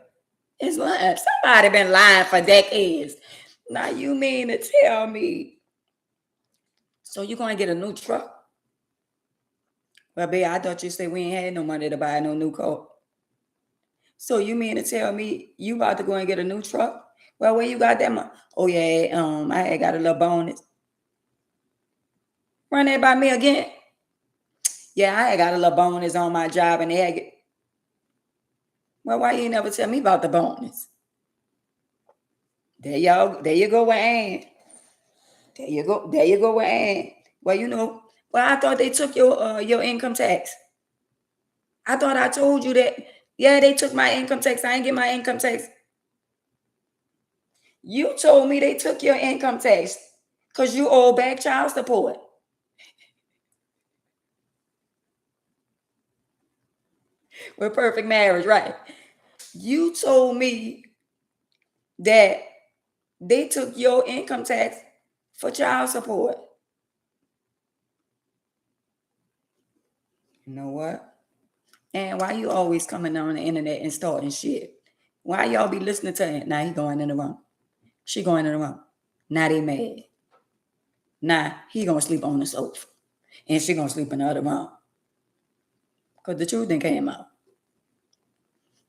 is lying. Somebody been lying for decades. Now you mean to tell me? So you gonna get a new truck? Well, babe, I thought you said we ain't had no money to buy no new car. So you mean to tell me you about to go and get a new truck? Well, where you got that money? Oh yeah, I had got a little bonus. Run that by me again. Yeah, I had got a little bonus on my job and they had get. Well, why you never tell me about the bonus? There you go with Ann. There you go with Ann. Well, well, I thought they took your income tax. I thought I told you that. Yeah, they took my income tax. I ain't get my income tax. You told me they took your income tax because you owe back child support. We're perfect marriage, right? You told me that they took your income tax for child support. You know what? And why you always coming on the internet and starting shit? Why y'all be listening to it? Now he going in the room. She going in the room. Now they mad. Now he gonna sleep on the sofa. And she gonna sleep in the other room. Because the truth didn't came out.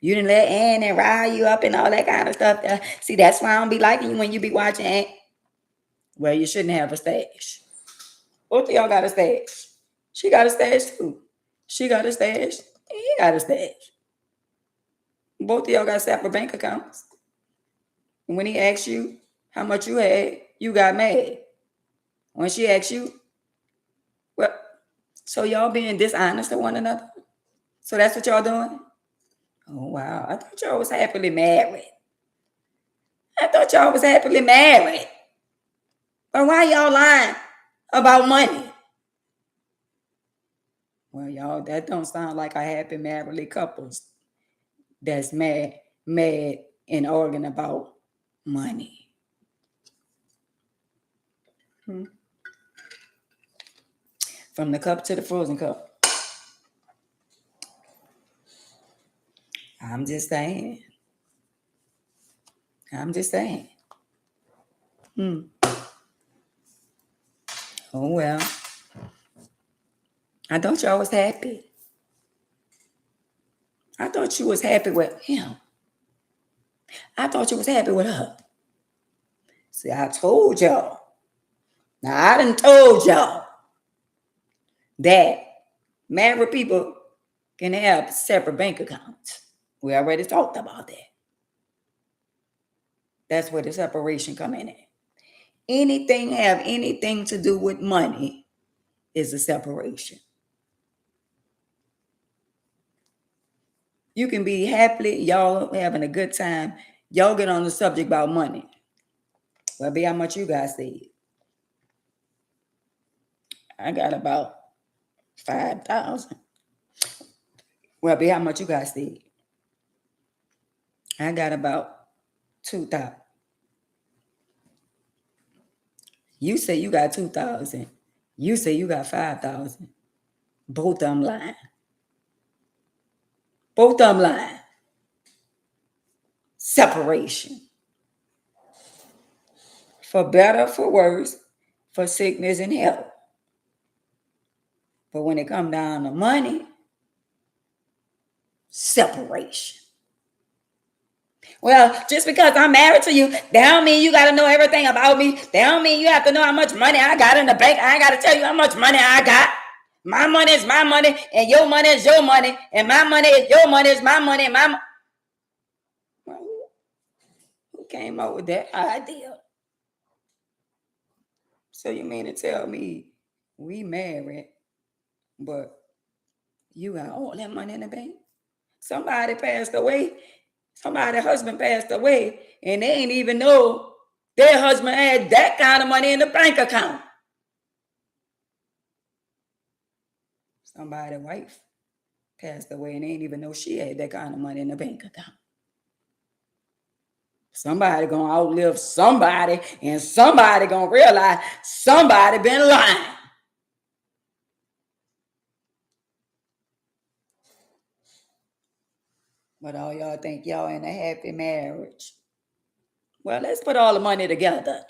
You didn't let Ann and rile you up and all that kind of stuff. See, that's why I don't be liking you when you be watching Ann. Well, you shouldn't have a stash. Both of y'all got a stash. She got a stash too. She got a stash. And he got a stash. Both of y'all got separate bank accounts. And when he asked you how much you had, you got mad. When she asked you, well, so y'all being dishonest to one another? So that's what y'all doing? Oh, wow. I thought y'all was happily married. But why y'all lying about money? Well, y'all, that don't sound like a happy married couples that's mad and arguing about money. From the cup to the frozen cup. I'm just saying. Oh, well. I thought y'all was happy. I thought you was happy with him. I thought you was happy with her. See, I told y'all. Now, I done told y'all that married people can have separate bank accounts. We already talked about that. That's where the separation come in at. Anything have anything to do with money is a separation. You can be happily, y'all having a good time. Y'all get on the subject about money. Well, be how much you guys said. I got about 5,000. Well, be how much you guys said. I got about 2,000. You say you got 2,000. You say you got 5,000. Both of them lying. Separation. For better, for worse, for sickness and health. But when it come down to money, separation. Well, just because I'm married to you, that don't mean you got to know everything about me. That don't mean you have to know how much money I got in the bank. I ain't got to tell you how much money I got. My money is my money, and your money is your money, and my money is your money is my money, and my money. Who came up with that idea. So you mean to tell me we married, but you got all that money in the bank? Somebody passed away. Somebody's husband passed away, and they ain't even know their husband had that kind of money in the bank account. Somebody's wife passed away, and they ain't even know she had that kind of money in the bank account. Somebody gonna outlive somebody, and somebody gonna realize somebody been lying. But all y'all think y'all in a happy marriage. Well, let's put all the money together.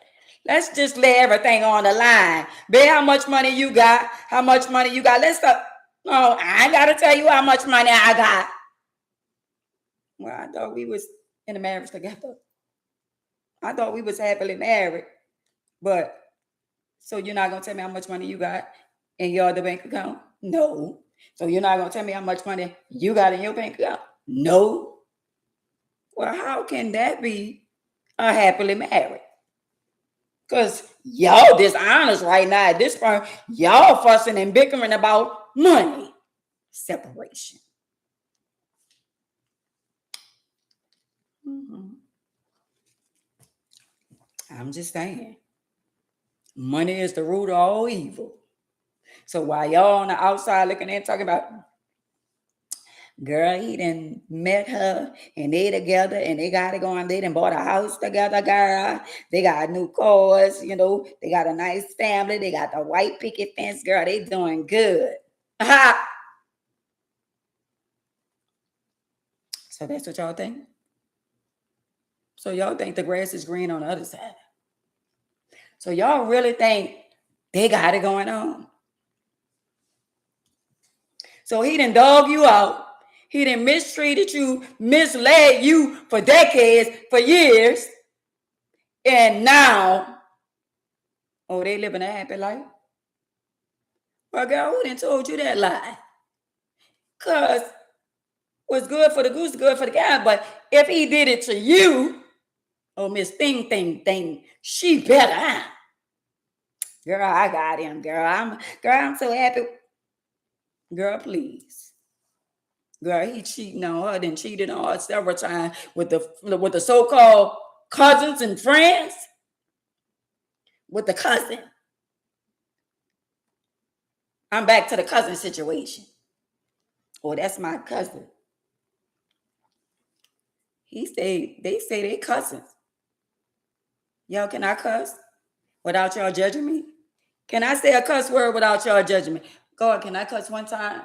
Let's just lay everything on the line. Babe, how much money you got? How much money you got? Let's stop. No, I ain't gotta tell you how much money I got. Well, I thought we was in a marriage together. I thought we was happily married. But so you're not gonna tell me how much money you got in your other bank account? No. So you're not gonna tell me how much money you got in your bank account? No. Well, how can that be a happily married? Because y'all dishonest right now at this point. Y'all fussing and bickering about money. Separation. I'm just saying. Money is the root of all evil. So while y'all on the outside looking in talking about, girl, he done met her and they together and they got it going. They done bought a house together, girl. They got new cars, you know. They got a nice family. They got the white picket fence, girl. They doing good. Ha! So that's what y'all think? So y'all think the grass is green on the other side? So y'all really think they got it going on? So he done dog you out. He done mistreated you, misled you for decades, for years. And now, oh, they living a happy life? Well, girl, who done told you that lie? Because what's good for the goose is good for the gander. But if he did it to you, oh, Miss Thing, she better, huh? Girl, I got him, girl. I'm so happy. Girl, please. Girl, he cheating on her, then cheated on her several times with the so-called cousins and friends. With the cousin. I'm back to the cousin situation. Oh, that's my cousin. They say they cousins. Y'all, can I cuss without y'all judging me? Can I say a cuss word without y'all judging me? God, can I cuss one time?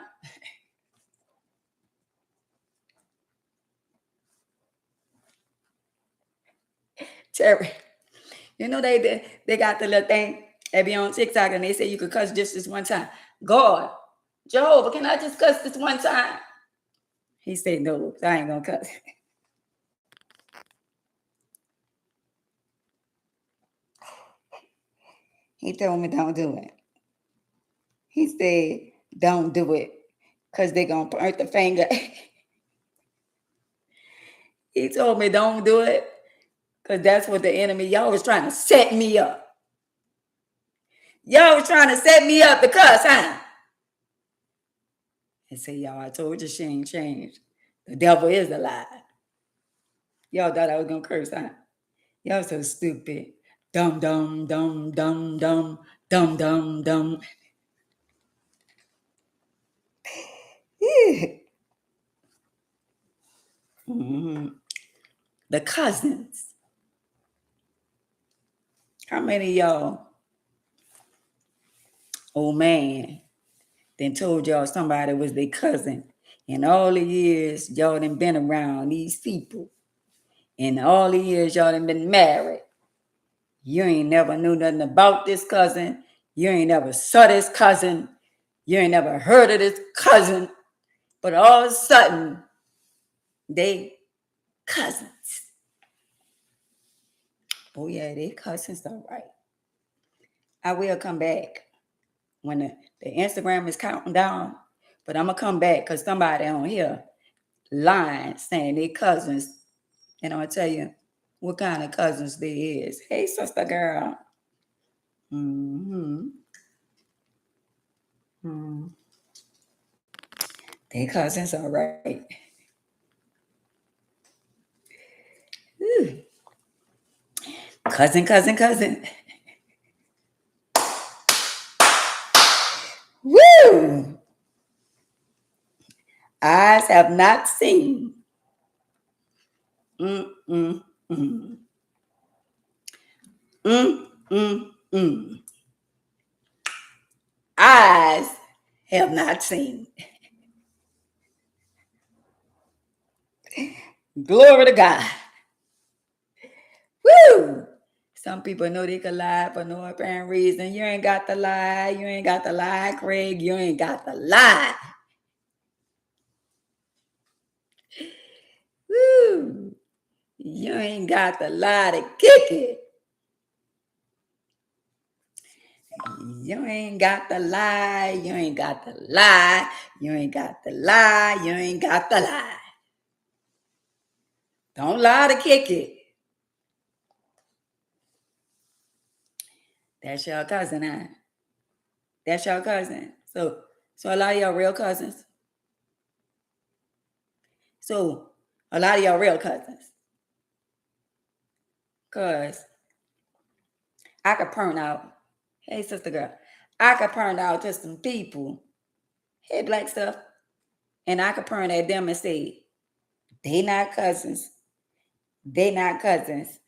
Terry, you know they got the little thing that be on TikTok and they say you could cuss just this one time. God, Jehovah, can I just cuss this one time? He said, no, I ain't gonna cuss. He told me don't do it. He said, don't do it because they're going to point the finger. He told me don't do it because that's what the enemy, y'all was trying to set me up. Y'all was trying to set me up to cuss, huh? And say, y'all, I told you she ain't changed. The devil is a lie. Y'all thought I was going to curse, huh? Y'all so stupid. Dumb, dumb, dumb, dumb, dumb, dumb, dumb, dumb. Mm-hmm. The cousins. How many of y'all, oh man, then told y'all somebody was their cousin? And all the years y'all done been around these people. And all the years y'all done been married. You ain't never knew nothing about this cousin. You ain't never saw this cousin. You ain't never heard of this cousin. But all of a sudden, they cousins. Oh yeah, they cousins, all right. I will come back when the Instagram is counting down. But I'm going to come back because somebody on here lying, saying they cousins. And I'm going to tell you, what kind of cousins there is. Hey, sister girl. Mm-hmm. They cousins, all right. Ooh. Cousin. Woo! Eyes have not seen. Mm, mm, mm. Mm, mm, mm. Eyes have not seen. Glory to God. Woo! Some people know they can lie for no apparent reason. You ain't got to lie. You ain't got to lie, Craig. You ain't got to lie. Woo! You ain't got to lie to kick it. You ain't got to lie. You ain't got to lie. You ain't got to lie. You ain't got to lie. Don't lie to kick it. That's your cousin, huh? That's your cousin. So a lot of y'all real cousins. So a lot of y'all real cousins. Cause I could point out, hey sister girl, I could point out to some people, hey black stuff, and I could point at them and say, they not cousins, they not cousins,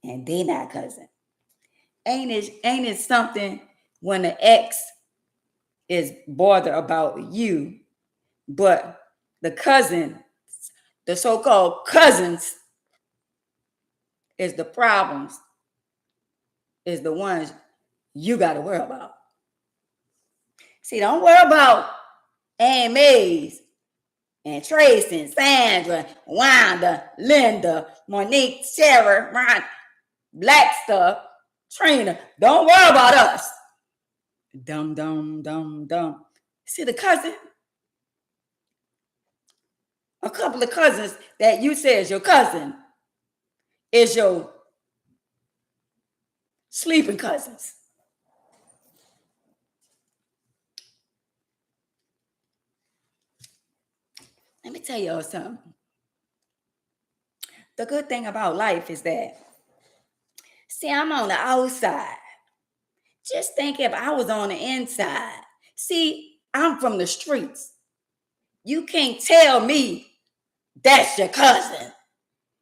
and they not cousins. Ain't it something when the ex is bothered about you, but the cousin, the so-called cousins, is the problems, is the ones you got to worry about. See, don't worry about Aunt Mays and Tracy and Sandra, Wanda, Linda, Monique, Sarah, Ron, Black Stuff, Trina. Don't worry about us. Dumb. See the cousin? A couple of cousins that you say is your cousin is your sleeping cousins. Let me tell y'all something. The good thing about life is that, see, I'm on the outside. Just think if I was on the inside. See, I'm from the streets. You can't tell me that's your cousin.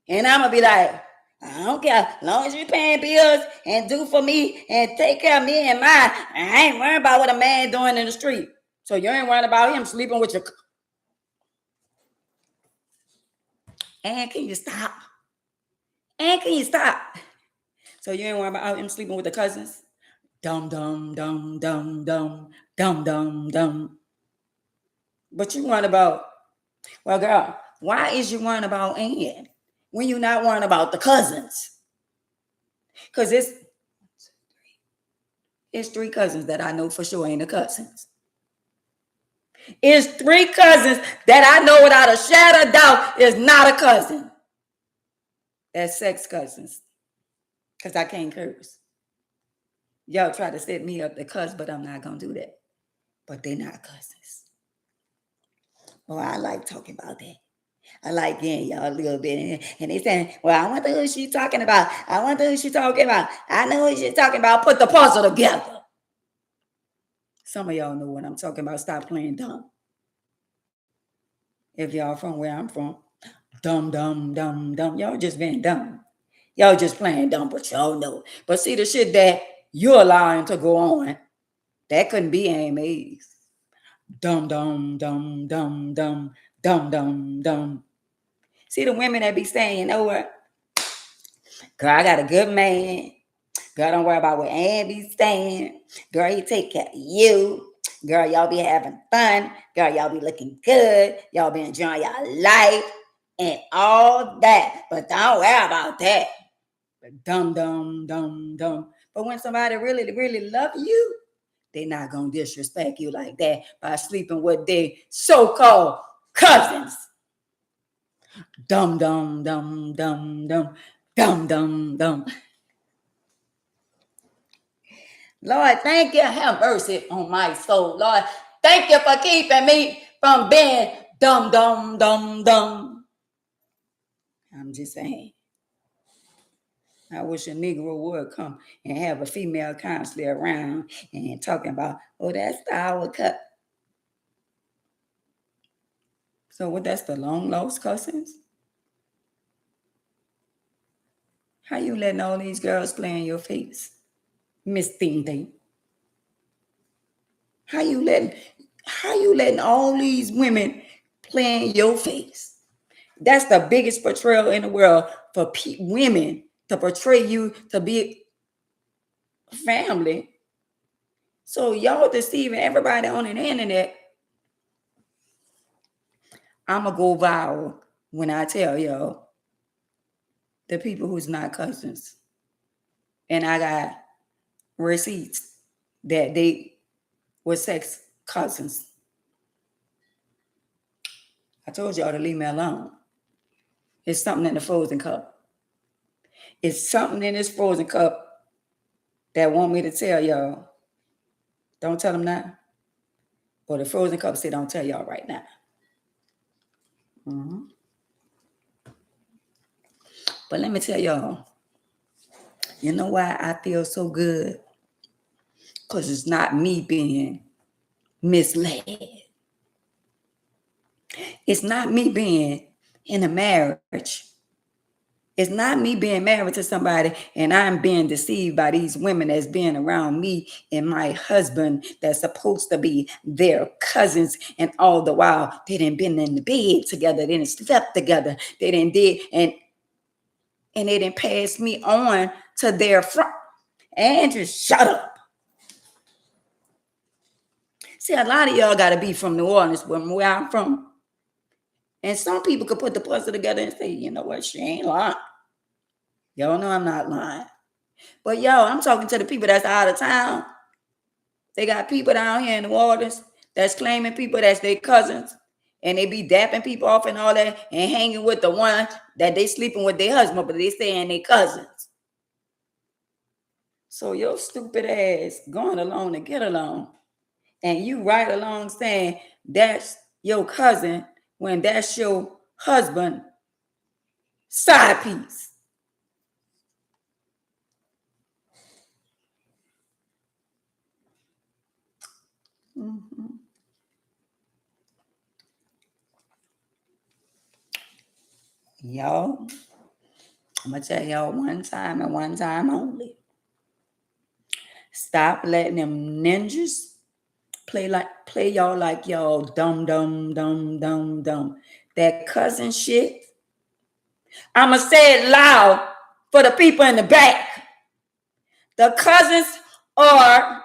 And I'm going to be like, I don't care. As long as you paying bills and do for me and take care of me and mine, I ain't worrying about what a man doing in the street. So you ain't worrying about him sleeping with your... And can you stop? So you ain't worrying about him sleeping with the cousins? Dumb. But you worrying about, well, girl, why is you worrying about Ann when you're not worrying about the cousins? Because it's 3 cousins that I know for sure ain't the cousins. It's 3 cousins that I know without a shadow of doubt is not a cousin. That's sex cousins. Because I can't curse. Y'all try to set me up to cuss, but I'm not going to do that. But they're not cousins. Oh, I like talking about that. I like getting y'all a little bit. And they saying, well, I wonder who she's talking about. I know who she's talking about. Put the puzzle together. Some of y'all know what I'm talking about. Stop playing dumb. If y'all from where I'm from, dumb. Y'all just being dumb. Y'all just playing dumb, but y'all know. But see, the shit that you're allowing to go on, that couldn't be Aunt Mays. Dumb. See the women that be saying, you know what? Girl, I got a good man. Girl, don't worry about what Aunt be saying. Girl, he take care of you. Girl, y'all be having fun. Girl, y'all be looking good. Y'all be enjoying your life and all that. But don't worry about that. But dumb. But when somebody really love you, they not going to disrespect you like that by sleeping with their so-called cousins. Dumb. Dum, dum, dum. Lord, thank you. Have mercy on my soul. Lord, thank you for keeping me from being dumb, dumb, dumb, dumb. I'm just saying. I wish a Negro would come and have a female counselor around and talking about, oh, that's our cut. So what, that's the long lost cousins? How you letting all these girls play in your face? Miss Thing Thing. How you letting all these women play in your face? That's the biggest portrayal in the world for women, to portray you to be family. So y'all deceiving everybody on the internet. I'ma go viral when I tell y'all the people who's not cousins. And I got receipts that they were sex cousins. I told y'all to leave me alone. It's something in the frozen cup. It's something in this frozen cup that want me to tell y'all. Don't tell them now. Or the frozen cup say don't tell y'all right now. Mm-hmm. But let me tell y'all, you know why I feel so good? Because it's not me being misled. It's not me being in a marriage. It's not me being married to somebody and I'm being deceived by these women that's being around me and my husband that's supposed to be their cousins, and all the while they done been in the bed together, they done slept together, they done did, and they done passed me on to their front. And just shut up. See, a lot of y'all got to be from New Orleans, from where I'm from. And some people could put the puzzle together and say, you know what, she ain't lying. Y'all know I'm not lying. But yo, I'm talking to the people that's out of town. They got people down here in New Orleans that's claiming people that's their cousins. And they be dapping people off and all that and hanging with the one that they sleeping with their husband, but they saying they cousins. So your stupid ass going along to get along. And you right along saying that's your cousin when that's your husband side piece. Mm-hmm. Y'all, I'm going to tell y'all one time and one time only. Stop letting them ninjas play y'all like y'all dumb. That cousin shit. I'ma say it loud for the people in the back. The cousins are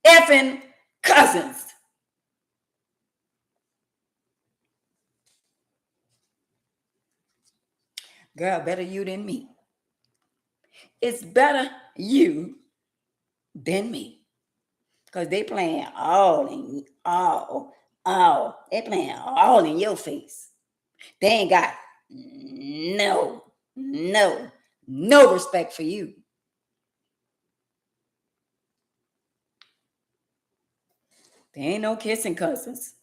effing cousins. Girl, better you than me. It's better you than me. Because they playing they playing all in your face. They ain't got no respect for you. They ain't no kissing cousins.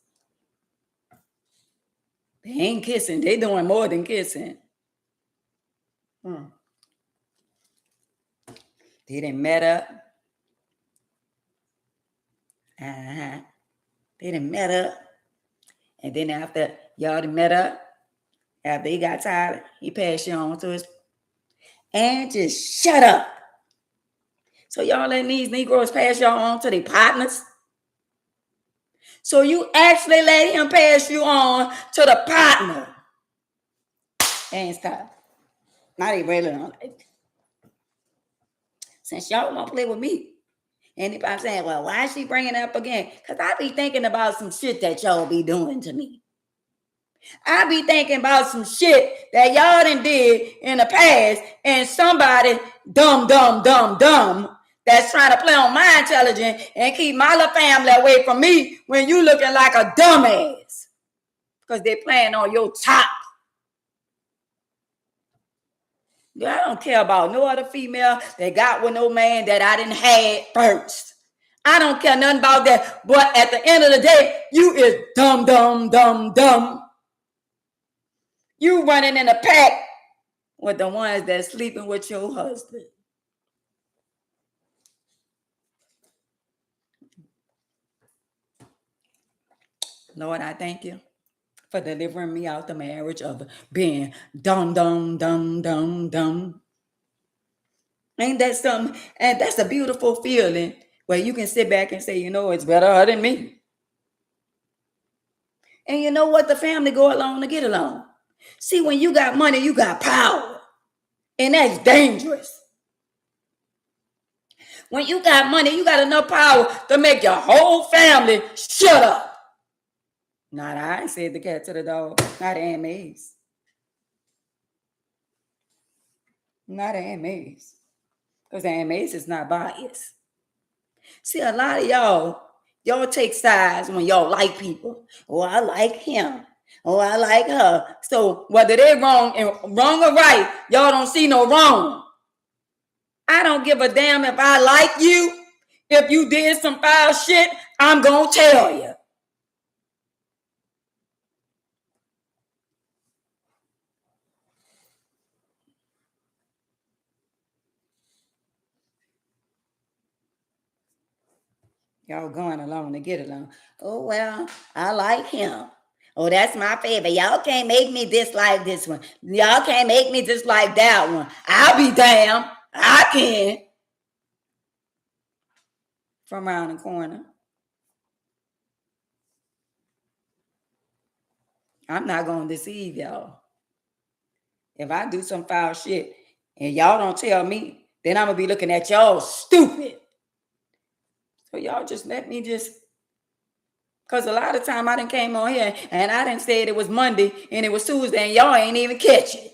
They ain't kissing. They doing more than kissing. They done met up. They done met up. And then after y'all done met up, after he got tired, he passed you on to his... And just shut up. So y'all letting these Negroes pass y'all on to their partners? So you actually let him pass you on to the partner? And stop. Not even really on it. Since y'all won't play with me. Anybody saying, well, why is she bringing it up again? Because I be thinking about some shit that y'all be doing to me. I be thinking about some shit that y'all done did in the past, and somebody dumb that's trying to play on my intelligence and keep my little family away from me when you looking like a dumbass. Because they playing on your top. I don't care about no other female that got with no man that I didn't had first. I don't care nothing about that. But at the end of the day, you is dumb, dumb, dumb, dumb. You running in a pack with the ones that's sleeping with your husband. Lord, I thank you for delivering me out the marriage of being dumb, dumb, dumb, dumb, dumb. Ain't that something? And that's a beautiful feeling where you can sit back and say, you know, it's better her than me. And you know what? The family go along to get along. See, when you got money, you got power. And that's dangerous. When you got money, you got enough power to make your whole family shut up. Not I, said the cat to the dog. Not Aunt Mays. Not Aunt Mays. Because Aunt Mays is not biased. See, a lot of y'all take sides when y'all like people. Oh, I like him. Oh, I like her. So whether they're wrong or right, y'all don't see no wrong. I don't give a damn if I like you. If you did some foul shit, I'm going to tell you. Y'all going along to get along. Oh, well, I like him. Oh, that's my favorite. Y'all can't make me dislike this one. Y'all can't make me dislike that one. I'll be damned. I can. From around the corner. I'm not going to deceive y'all. If I do some foul shit and y'all don't tell me, then I'm going to be looking at y'all stupid. So y'all just let me because a lot of time I done came on here and I done said it was Monday and it was Tuesday and y'all ain't even catch it.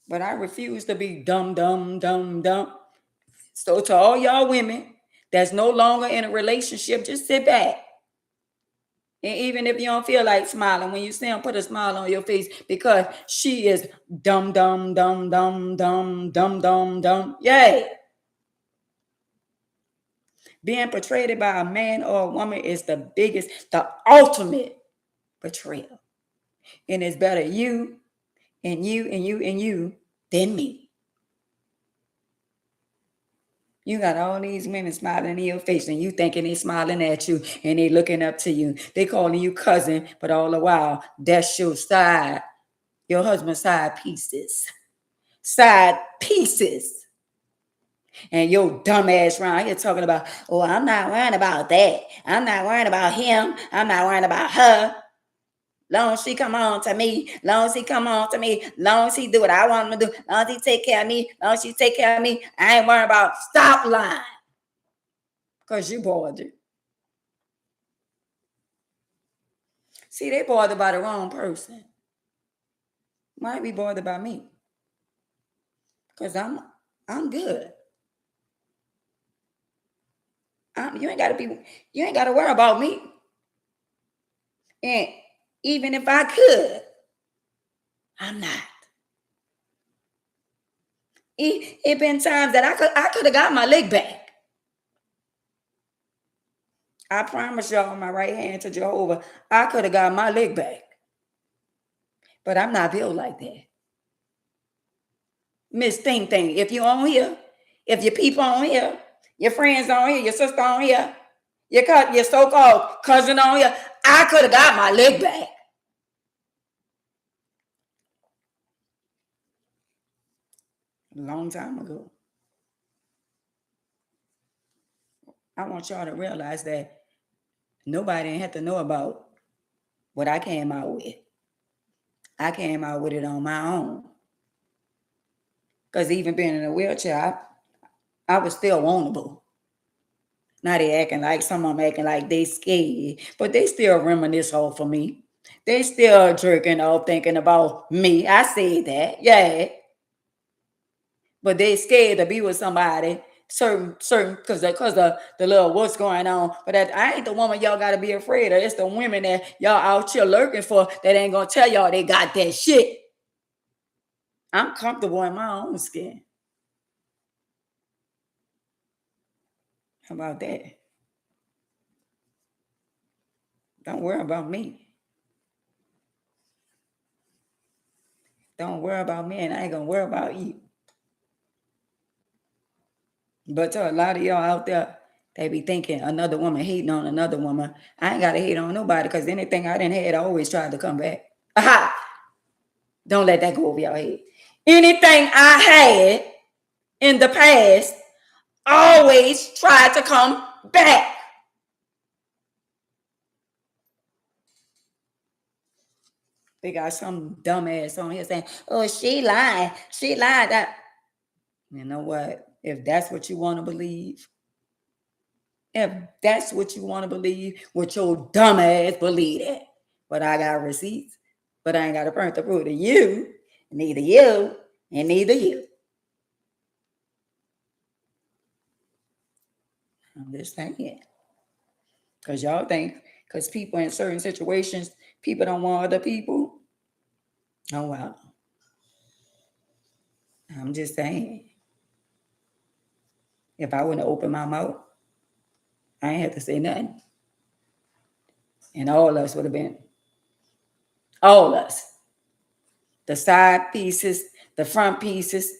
But I refuse to be dumb, dumb, dumb, dumb. So to all y'all women that's no longer in a relationship, just sit back. And even if you don't feel like smiling, when you see them, put a smile on your face because she is dumb, dumb, dumb, dumb, dumb, dumb, dumb, dumb. Yay. Being portrayed by a man or a woman is the ultimate betrayal. And it's better you and you and you and you than me. You got all these women smiling in your face and you thinking they smiling at you and they looking up to you. They calling you cousin, but all the while, that's your side, your husband's side pieces. Side pieces. And your dumb ass around here talking about, oh, I'm not worrying about that. I'm not worrying about him. I'm not worrying about her. Long as she come on to me, long as he come on to me, long as he do what I want him to do, long as he take care of me, long as she take care of me, I ain't worrying about stop lying. Because you bothered. See, they bothered by the wrong person. Might be bothered by me. Because I'm good. You ain't gotta worry about me. And even if I could, I'm not. It been times that I could have got my leg back. I promise y'all, my right hand to Jehovah, I could have got my leg back. But I'm not built like that. Miss Thing, if you on here, if your people on here, your friends on here, your sister on here, your so-called cousin on here, I could have got my leg back. A long time ago. I want y'all to realize that nobody ain't have to know about what I came out with. I came out with it on my own. Because even being in a wheelchair, I was still vulnerable. Now they acting like some of them acting like they scared, but they still reminisce off of me. They still jerking off thinking about me. I said that, yeah. But they scared to be with somebody certain because the little what's going on. But I ain't the woman y'all gotta be afraid of. It's the women that y'all out here lurking for that ain't gonna tell y'all they got that shit. I'm comfortable in my own skin. How about that? Don't worry about me. Don't worry about me, and I ain't gonna worry about you. But to a lot of y'all out there, they be thinking another woman hating on another woman. I ain't gotta hate on nobody because anything I didn't had, I always tried to come back. Aha! Don't let that go over your head. Anything I had in the past, always tried to come back. They got some dumbass on here saying, "Oh, she lied. She lied." That, you know what? If that's what you want to believe, with your dumbass believe that. But I got receipts, but I ain't got a print to prove to you, neither you, and neither you. I'm just saying. Because y'all think, because people in certain situations, people don't want other people. Oh, wow. I'm just saying. If I wouldn't have opened my mouth, I ain't have to say nothing. And all of us would have been, all of us. The side pieces, the front pieces,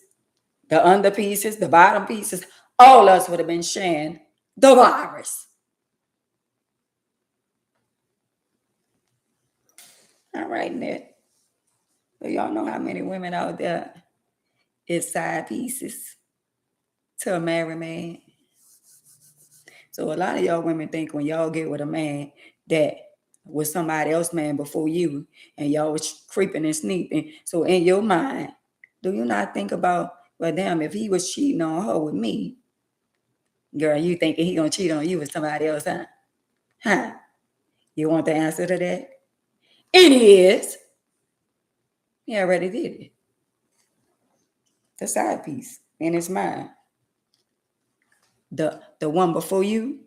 the under pieces, the bottom pieces, all of us would have been sharing the virus. All right, Ned. So y'all know how many women out there is side pieces to a married man. So a lot of y'all women think when y'all get with a man that was somebody else's man before you, and y'all was creeping and sneaking. So in your mind, do you not think about, well, damn, if he was cheating on her with me, girl, you thinking he gonna cheat on you with somebody else, huh? Huh? You want the answer to that? It is. He already did it. The side piece, and it's mine. The one before you,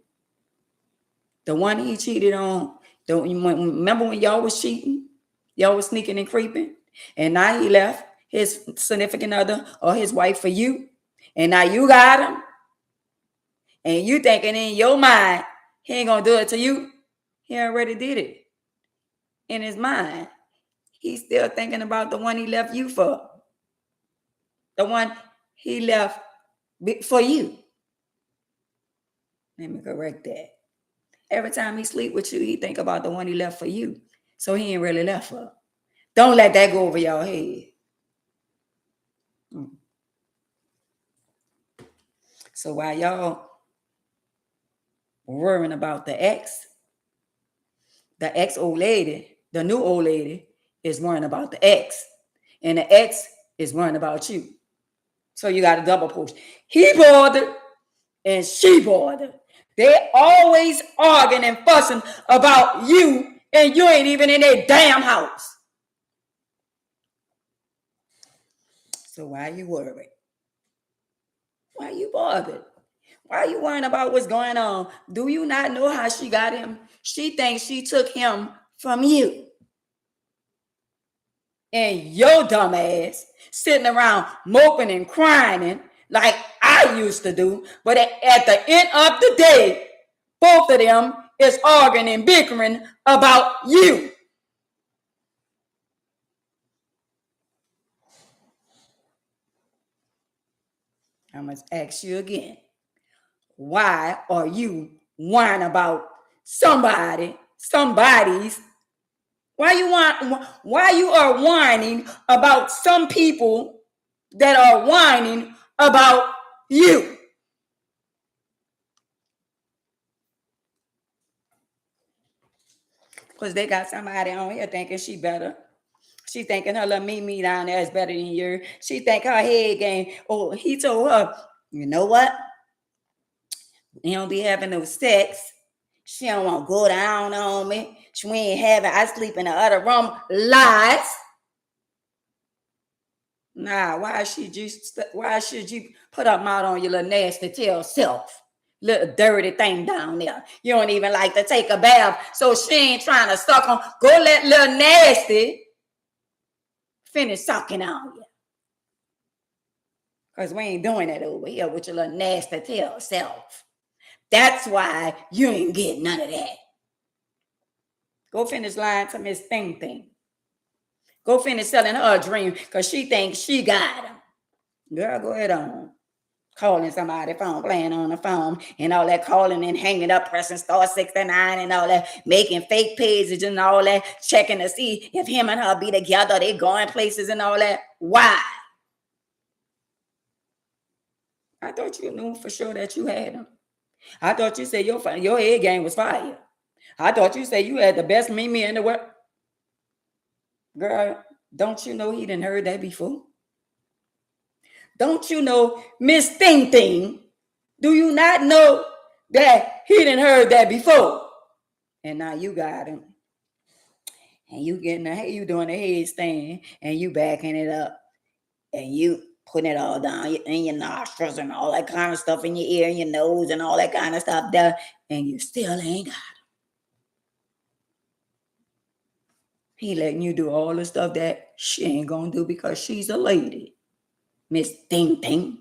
the one he cheated on. Remember when y'all was cheating? Y'all was sneaking and creeping, and now he left his significant other or his wife for you, and now you got him, and you thinking in your mind he ain't gonna do it to you. He already did it in his mind. He's still thinking about the one he left you for, the one he left for you. Let me correct that. Every time he sleep with you, he think about the one he left for you. So he ain't really left for. Don't let that go over your head. So while y'all worrying about the ex old lady, the new old lady is worrying about the ex. And the ex is worrying about you. So you got a double push. He bothered and she bothered. They always arguing and fussing about you, and you ain't even in their damn house. So why you worried? Why you bothered? Why are you worrying about what's going on? Do you not know how she got him? She thinks she took him from you. And your dumb ass sitting around moping and crying like I used to do. But at the end of the day, both of them is arguing and bickering about you. I must ask you again. Why are you whining about somebody's? Why you are whining about some people that are whining about you? Because they got somebody on here thinking she better. She thinking her little me down there is better than you. She think her head game. Oh, he told her, you know what? He don't be having no sex. She don't want to go down on me. She ain't having, I sleep in the other room. Lies. Nah, why should you put a mouth on your little nasty tail self? Little dirty thing down there. You don't even like to take a bath, so she ain't trying to suck on. Go let little nasty finish sucking on you. Because we ain't doing that over here with your little nasty tail self. That's why you ain't getting none of that. Go finish lying to Miss Thing Thing. Go finish selling her a dream because she thinks she got him. Girl, go ahead on. Calling somebody phone, playing on the phone, and all that calling and hanging up, pressing star 69 and all that, making fake pages and all that, checking to see if him and her be together, they going places and all that. Why? I thought you knew for sure that you had him. I thought you said your head game was fire. I thought you said you had the best Mimi in the world. Girl, don't you know he didn't heard that before? Don't you know Miss Thing Thing? Do you not know that he didn't heard that before? And now you got him. And you you doing a headstand and you backing it up. And you putting it all down in your nostrils and all that kind of stuff in your ear and your nose and all that kind of stuff there. And you still ain't got him. He letting you do all the stuff that she ain't gonna do because she's a lady. Miss Thing Thing.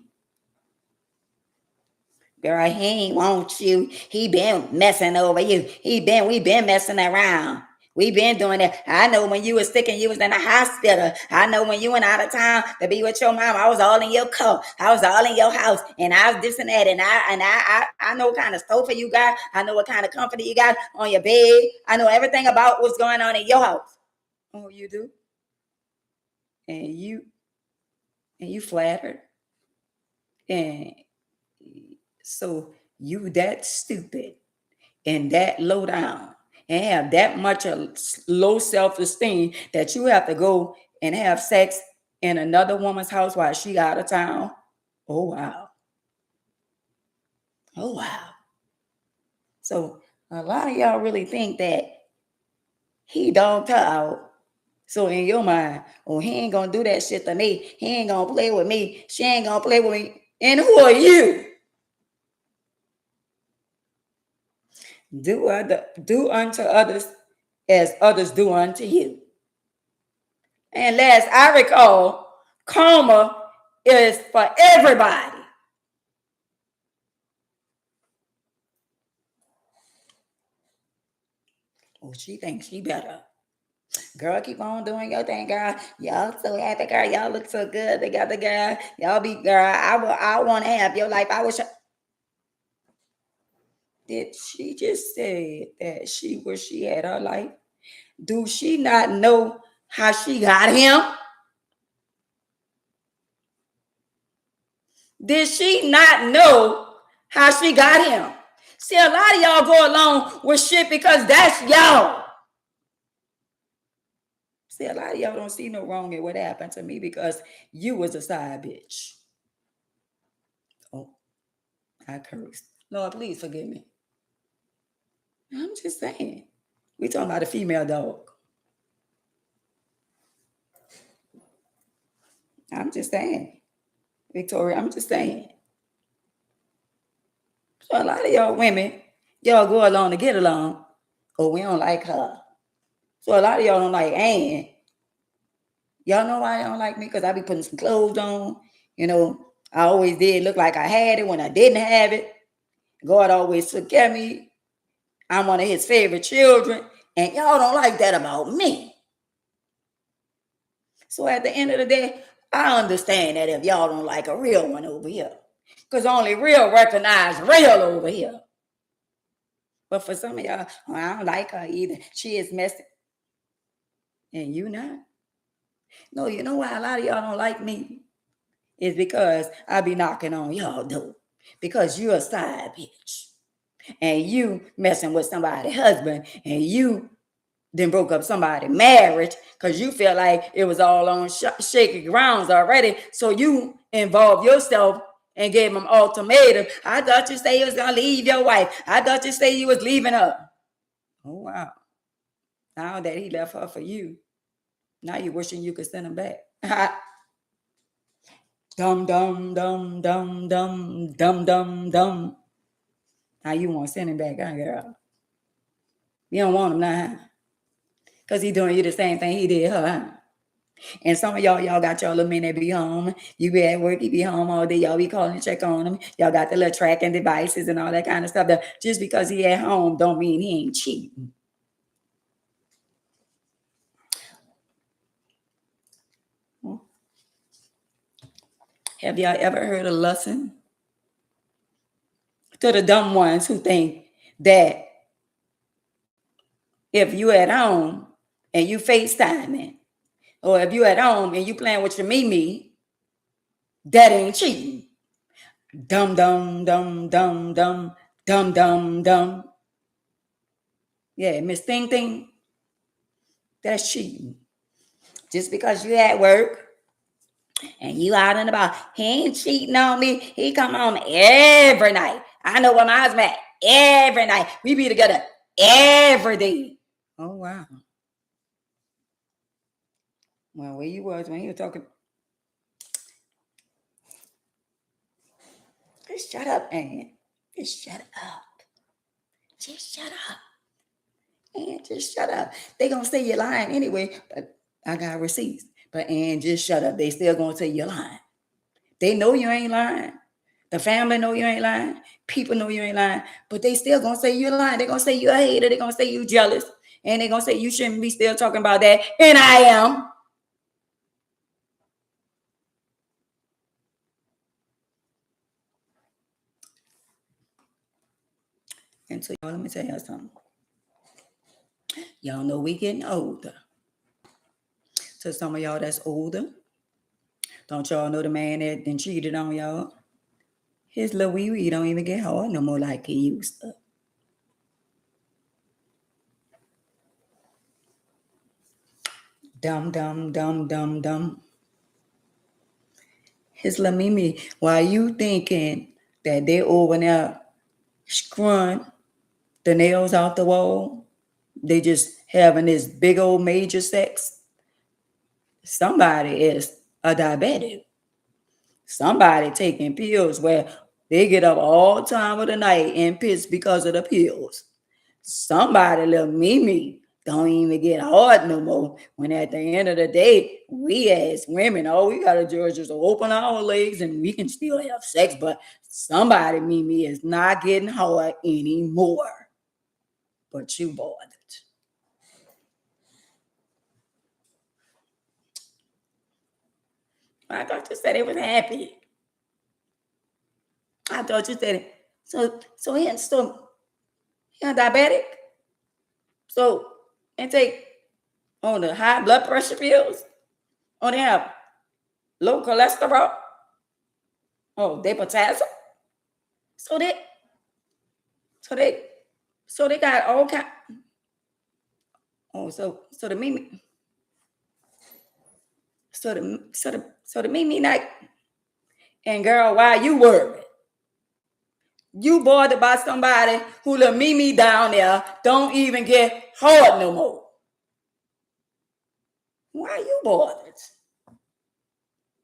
Girl, he ain't want you. He been messing over you. We been messing around. We been doing that. I know when you was sick and you was in the hospital. I know when you went out of town to be with your mom. I was all in your car. I was all in your house. And I was this and that. And I know what kind of sofa you got. I know what kind of comfort you got on your bed. I know everything about what's going on in your house. Oh, you do? And you flattered. And so you that stupid and that low down and have that much of low self-esteem that you have to go and have sex in another woman's house while she out of town. Oh, wow. Oh, wow. So a lot of y'all really think that he dogged her out. So in your mind, oh, he ain't gonna do that shit to me. He ain't gonna play with me. She ain't gonna play with me. And who are you? Do unto others as others do unto you. And last I recall, karma is for everybody. Oh, she thinks she better. Girl, keep on doing your thing, girl. Y'all so happy, girl. Y'all look so good together, girl. Y'all be, girl. I want to have your life. I wish. Did she just say that she wish she had her life? Do she not know how she got him? Did she not know how she got him? See, a lot of y'all go along with shit because that's y'all. See, a lot of y'all don't see no wrong in what happened to me because you was a side bitch. Oh, I cursed. Lord, please forgive me. I'm just saying. We talking about a female dog. I'm just saying. Victoria, I'm just saying. So a lot of y'all women, y'all go along to get along. Oh, we don't like her. So a lot of y'all don't like Ann. Y'all know why y'all don't like me? Because I be putting some clothes on. You know, I always did look like I had it when I didn't have it. God always took care of me. I'm one of his favorite children. And y'all don't like that about me. So at the end of the day, I understand that if y'all don't like a real one over here. Because only real recognize real over here. But for some of y'all, oh, I don't like her either. She is messy. And you not? No, you know why a lot of y'all don't like me? It's because I be knocking on y'all door. Because you're a side bitch. And you messing with somebody's husband. And you then broke up somebody's marriage because you feel like it was all on shaky grounds already. So you involve yourself and gave him ultimatum. I thought you say you was going to leave your wife. I thought you say you was leaving her. Oh, wow. Now that he left her for you, now you're wishing you could send him back. Dum, dum, dum, dum, dum, dum, dum, dum. Now you want to send him back, huh, girl? You don't want him now, huh? Because he doing you the same thing he did her, huh? And some of y'all got your little men that be home. You be at work, he be home all day. Y'all be calling to check on him. Y'all got the little tracking devices and all that kind of stuff. That just because he at home don't mean he ain't cheating. Have y'all ever heard a lesson to the dumb ones who think that if you at home and you FaceTiming, or if you at home and you playing with your Mimi, that ain't cheating? Dum, dum, dum, dum, dum, dum, dum, dum. Yeah, Miss Thing Thing, that's cheating. Just because you at work and you out and about, he ain't cheating on me. He come home every night. I know where my husband at every night. We be together every day. Oh, wow. Well, where you was when he was talking. Just shut up, man. Just shut up. Just shut up. And just shut up. They gonna say you're lying anyway, but I got receipts. But and just shut up. They still gonna say you're lying. They know you ain't lying. The family know you ain't lying. People know you ain't lying. But they still gonna say you're lying. They're gonna say you're a hater. They're gonna say you jealous. And they're gonna say you shouldn't be still talking about that. And I am. And so y'all, let me tell y'all something. Y'all know we getting older. So some of y'all that's older, don't y'all know the man that then cheated on y'all? His little wee don't even get hard no more like he used to. Dum, dum, dum, dum, dum. His little Mimi, while you thinking that they over there screwing the nails off the wall, they just having this big old major sex. Somebody is a diabetic. Somebody taking pills where they get up all time of the night and piss because of the pills. Somebody, little Mimi, don't even get hard no more. When at the end of the day, we as women, all we gotta do is just open our legs and we can still have sex. But somebody, Mimi, is not getting hard anymore. But you bothered. I thought you said it was happy. I thought you said it. So he diabetic. So and take on the high blood pressure pills. Oh, they have low cholesterol. Oh, they potassium. So they got all kind. Oh, so the Mimi. So the Mimi night. And girl, why you worried? You bothered by somebody who the Mimi down there don't even get hard no more. Why you bothered?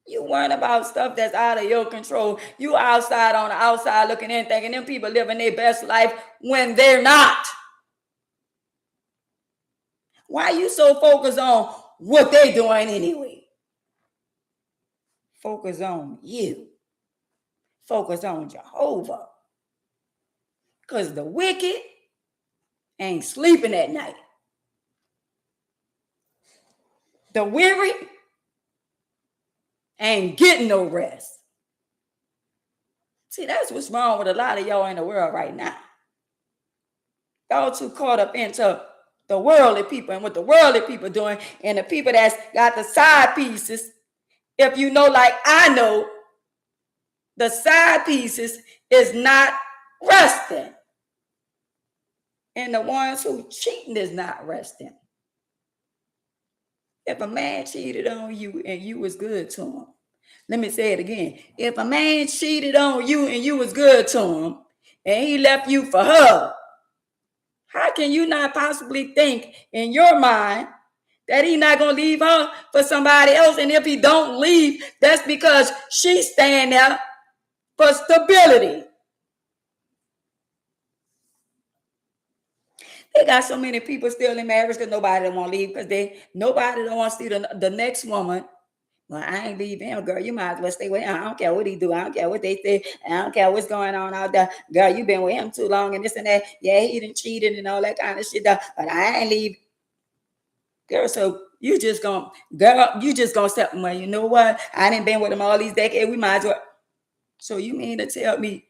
You worrying about stuff that's out of your control. You outside on the outside looking in, thinking them people living their best life when they're not. Why you so focused on what they doing anyway? Focus on you. Focus on Jehovah. Because the wicked ain't sleeping at night. The weary ain't getting no rest. See, that's what's wrong with a lot of y'all in the world right now. Y'all too caught up into the worldly people and what the worldly people doing, and the people that's got the side pieces. If you know, like I know, the side pieces is not resting. And the ones who cheating is not resting. If a man cheated on you and you was good to him, let me say it again. If a man cheated on you and you was good to him and he left you for her, how can you not possibly think in your mind that he not going to leave her for somebody else. And if he don't leave, that's because she's staying there for stability. They got so many people still in marriage because nobody don't want to leave because nobody don't want to see the next woman. Well, I ain't leaving him, girl. You might as well stay with him. I don't care what he do. I don't care what they say. I don't care what's going on out there. Girl, you been with him too long and this and that. Yeah, he done cheated and all that kind of shit. But I ain't leaving. Girl, so you just gonna say, well, you know what? I done been with him all these decades. We might as well. So you mean to tell me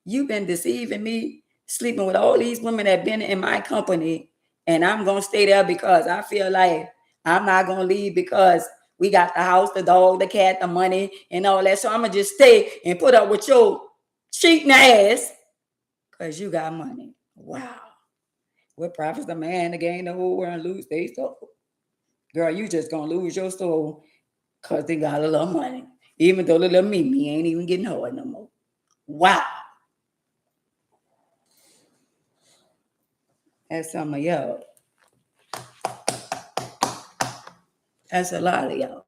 you've been deceiving me, sleeping with all these women that been in my company, and I'm gonna stay there because I feel like I'm not gonna leave because we got the house, the dog, the cat, the money, and all that. So I'm gonna just stay and put up with your cheating ass because you got money. Wow. What profits the man to gain the whole world and lose their soul? Girl, you just gonna lose your soul because they got a little money. Even though the little Mimi ain't even getting hard no more. Wow. That's some of y'all. That's a lot of y'all.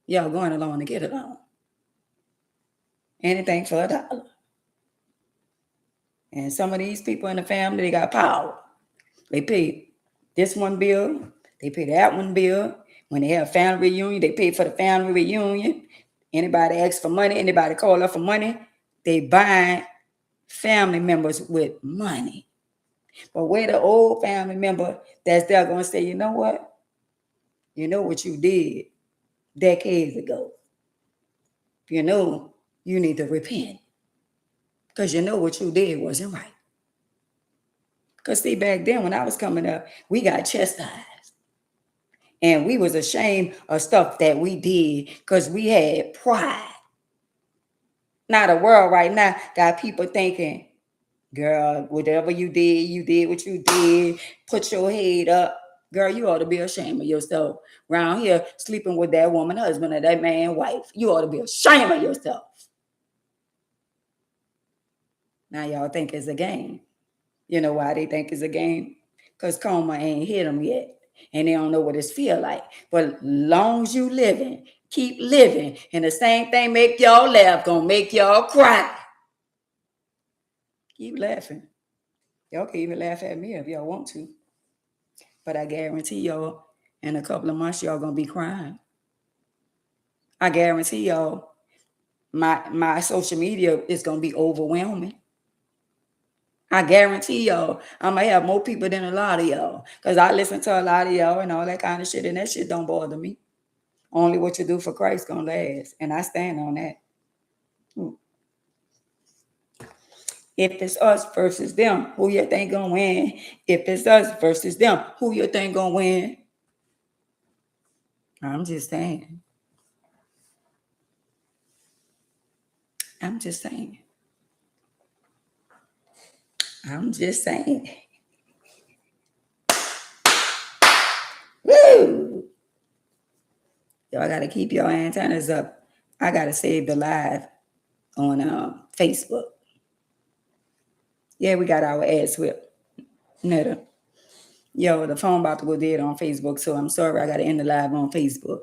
Y'all going along to get along. Anything for $1. And some of these people in the family, they got power. They pay this one bill. They pay that one bill. When they have family reunion, they pay for the family reunion. Anybody asks for money, anybody call up for money, they buy family members with money. But where the old family member that's there going to say, you know what? You know what you did decades ago. You know you need to repent. Because you know what you did wasn't right. Because see, back then when I was coming up, we got chastised. And we was ashamed of stuff that we did because we had pride. Now the world right now got people thinking, girl, whatever you did what you did, put your head up. Girl, you ought to be ashamed of yourself. Around here, sleeping with that woman husband or that man wife. You ought to be ashamed of yourself. Now y'all think it's a game. You know why they think it's a game? Because karma ain't hit them yet. And they don't know what it feel like. But long as you living, keep living. And the same thing make y'all laugh, gonna make y'all cry. Keep laughing. Y'all can even laugh at me if y'all want to. But I guarantee y'all, in a couple of months, y'all gonna be crying. I guarantee y'all, my social media is gonna be overwhelming. I guarantee y'all, I'm gonna have more people than a lot of y'all. Because I listen to a lot of y'all and all that kind of shit, and that shit don't bother me. Only what you do for Christ gonna last. And I stand on that. If it's us versus them, who you think gonna win? If it's us versus them, who you think gonna win? I'm just saying. I'm just saying. I'm just saying. Woo! Y'all gotta keep your antennas up. I gotta save the live on Facebook. Yeah, we got our ad swept. Netta. Yo, the phone about to go dead on Facebook, so I'm sorry I gotta end the live on Facebook.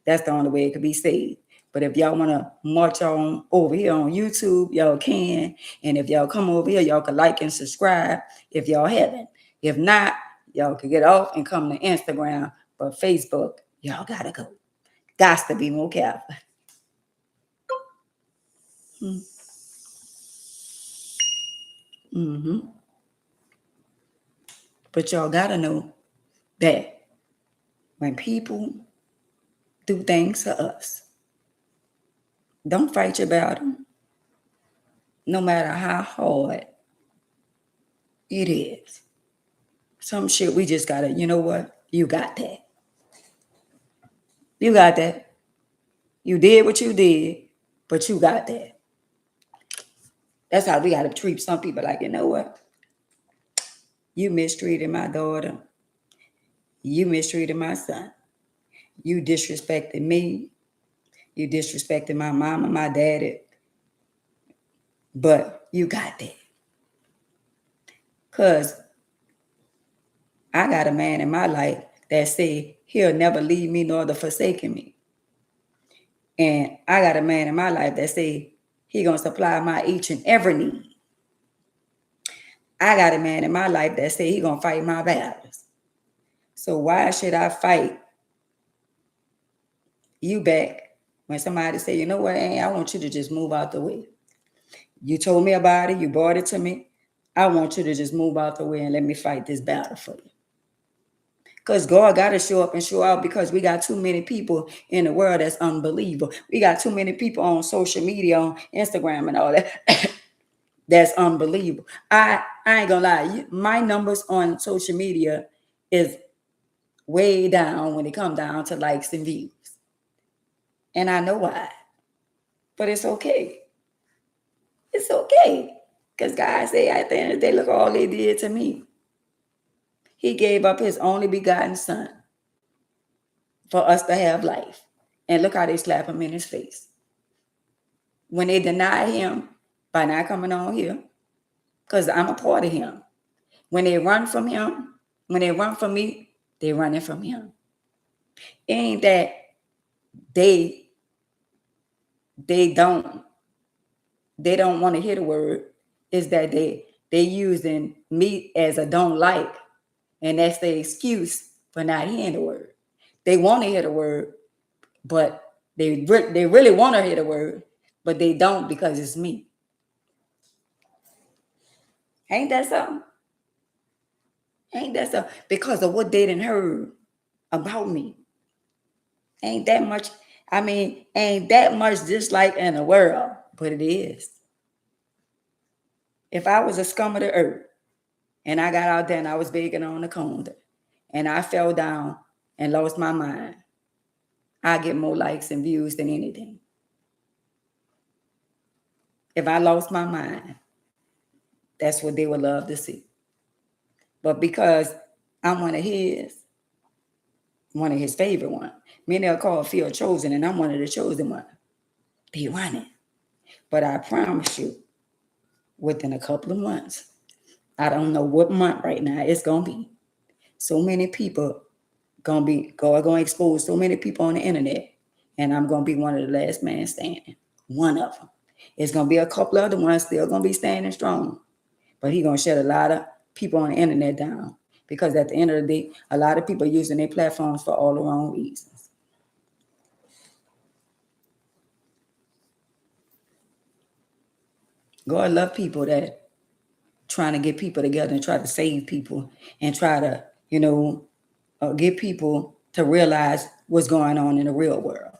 That's the only way it could be saved. But if y'all want to march on over here on YouTube, y'all can. And if y'all come over here, y'all can like and subscribe if y'all haven't. If not, y'all can get off and come to Instagram. But Facebook, y'all got to go. Got to be more careful. But y'all got to know that when people do things to us, don't fight about them. No matter how hard it is. Some shit we just gotta, you know what? You got that. You got that. You did what you did, but you got that. That's how we gotta treat some people like, you know what? You mistreated my daughter. You mistreated my son. You disrespected me. You disrespected my mama, my daddy. But you got that. Because I got a man in my life that say he'll never leave me nor to forsaken me. And I got a man in my life that say he gonna supply my each and every need. I got a man in my life that say he gonna fight my battles. So why should I fight you back when somebody say, you know what, I want you to just move out the way. You told me about it, you brought it to me. I want you to just move out the way and let me fight this battle for you. Because God got to show up and show out, because we got too many people in the world that's unbelievable. We got too many people on social media, on Instagram and all that, that's unbelievable. I ain't gonna lie, my numbers on social media is way down when it comes down to likes and views. And I know why. But it's okay. It's okay. Because God say at the end of the day, look all they did to me. He gave up his only begotten son for us to have life. And look how they slap him in his face. When they deny him by not coming on here, because I'm a part of him. When they run from him, when they run from me, they running from him. It ain't that they don't want to hear the word. Is that they using me as a don't like, and that's the excuse for not hearing the word. They want to hear the word, but they really want to hear the word, but they don't because it's me. Ain't that something? Ain't that something? Because of what they done heard about me. Ain't that much? I mean, ain't that much dislike in the world, but it is. If I was a scum of the earth and I got out there and I was begging on the corner and I fell down and lost my mind, I get more likes and views than anything. If I lost my mind, that's what they would love to see. But because I'm one of his favorite ones, many are called few chosen, and I'm one of the chosen ones. They run it. But I promise you, within a couple of months, I don't know what month right now it's gonna be. So many people are gonna expose so many people on the internet, and I'm gonna be one of the last man standing. One of them. It's gonna be a couple other ones still gonna be standing strong, but he's gonna shut a lot of people on the internet down, because at the end of the day, a lot of people are using their platforms for all the wrong reasons. God love people that trying to get people together and try to save people and try to, get people to realize what's going on in the real world.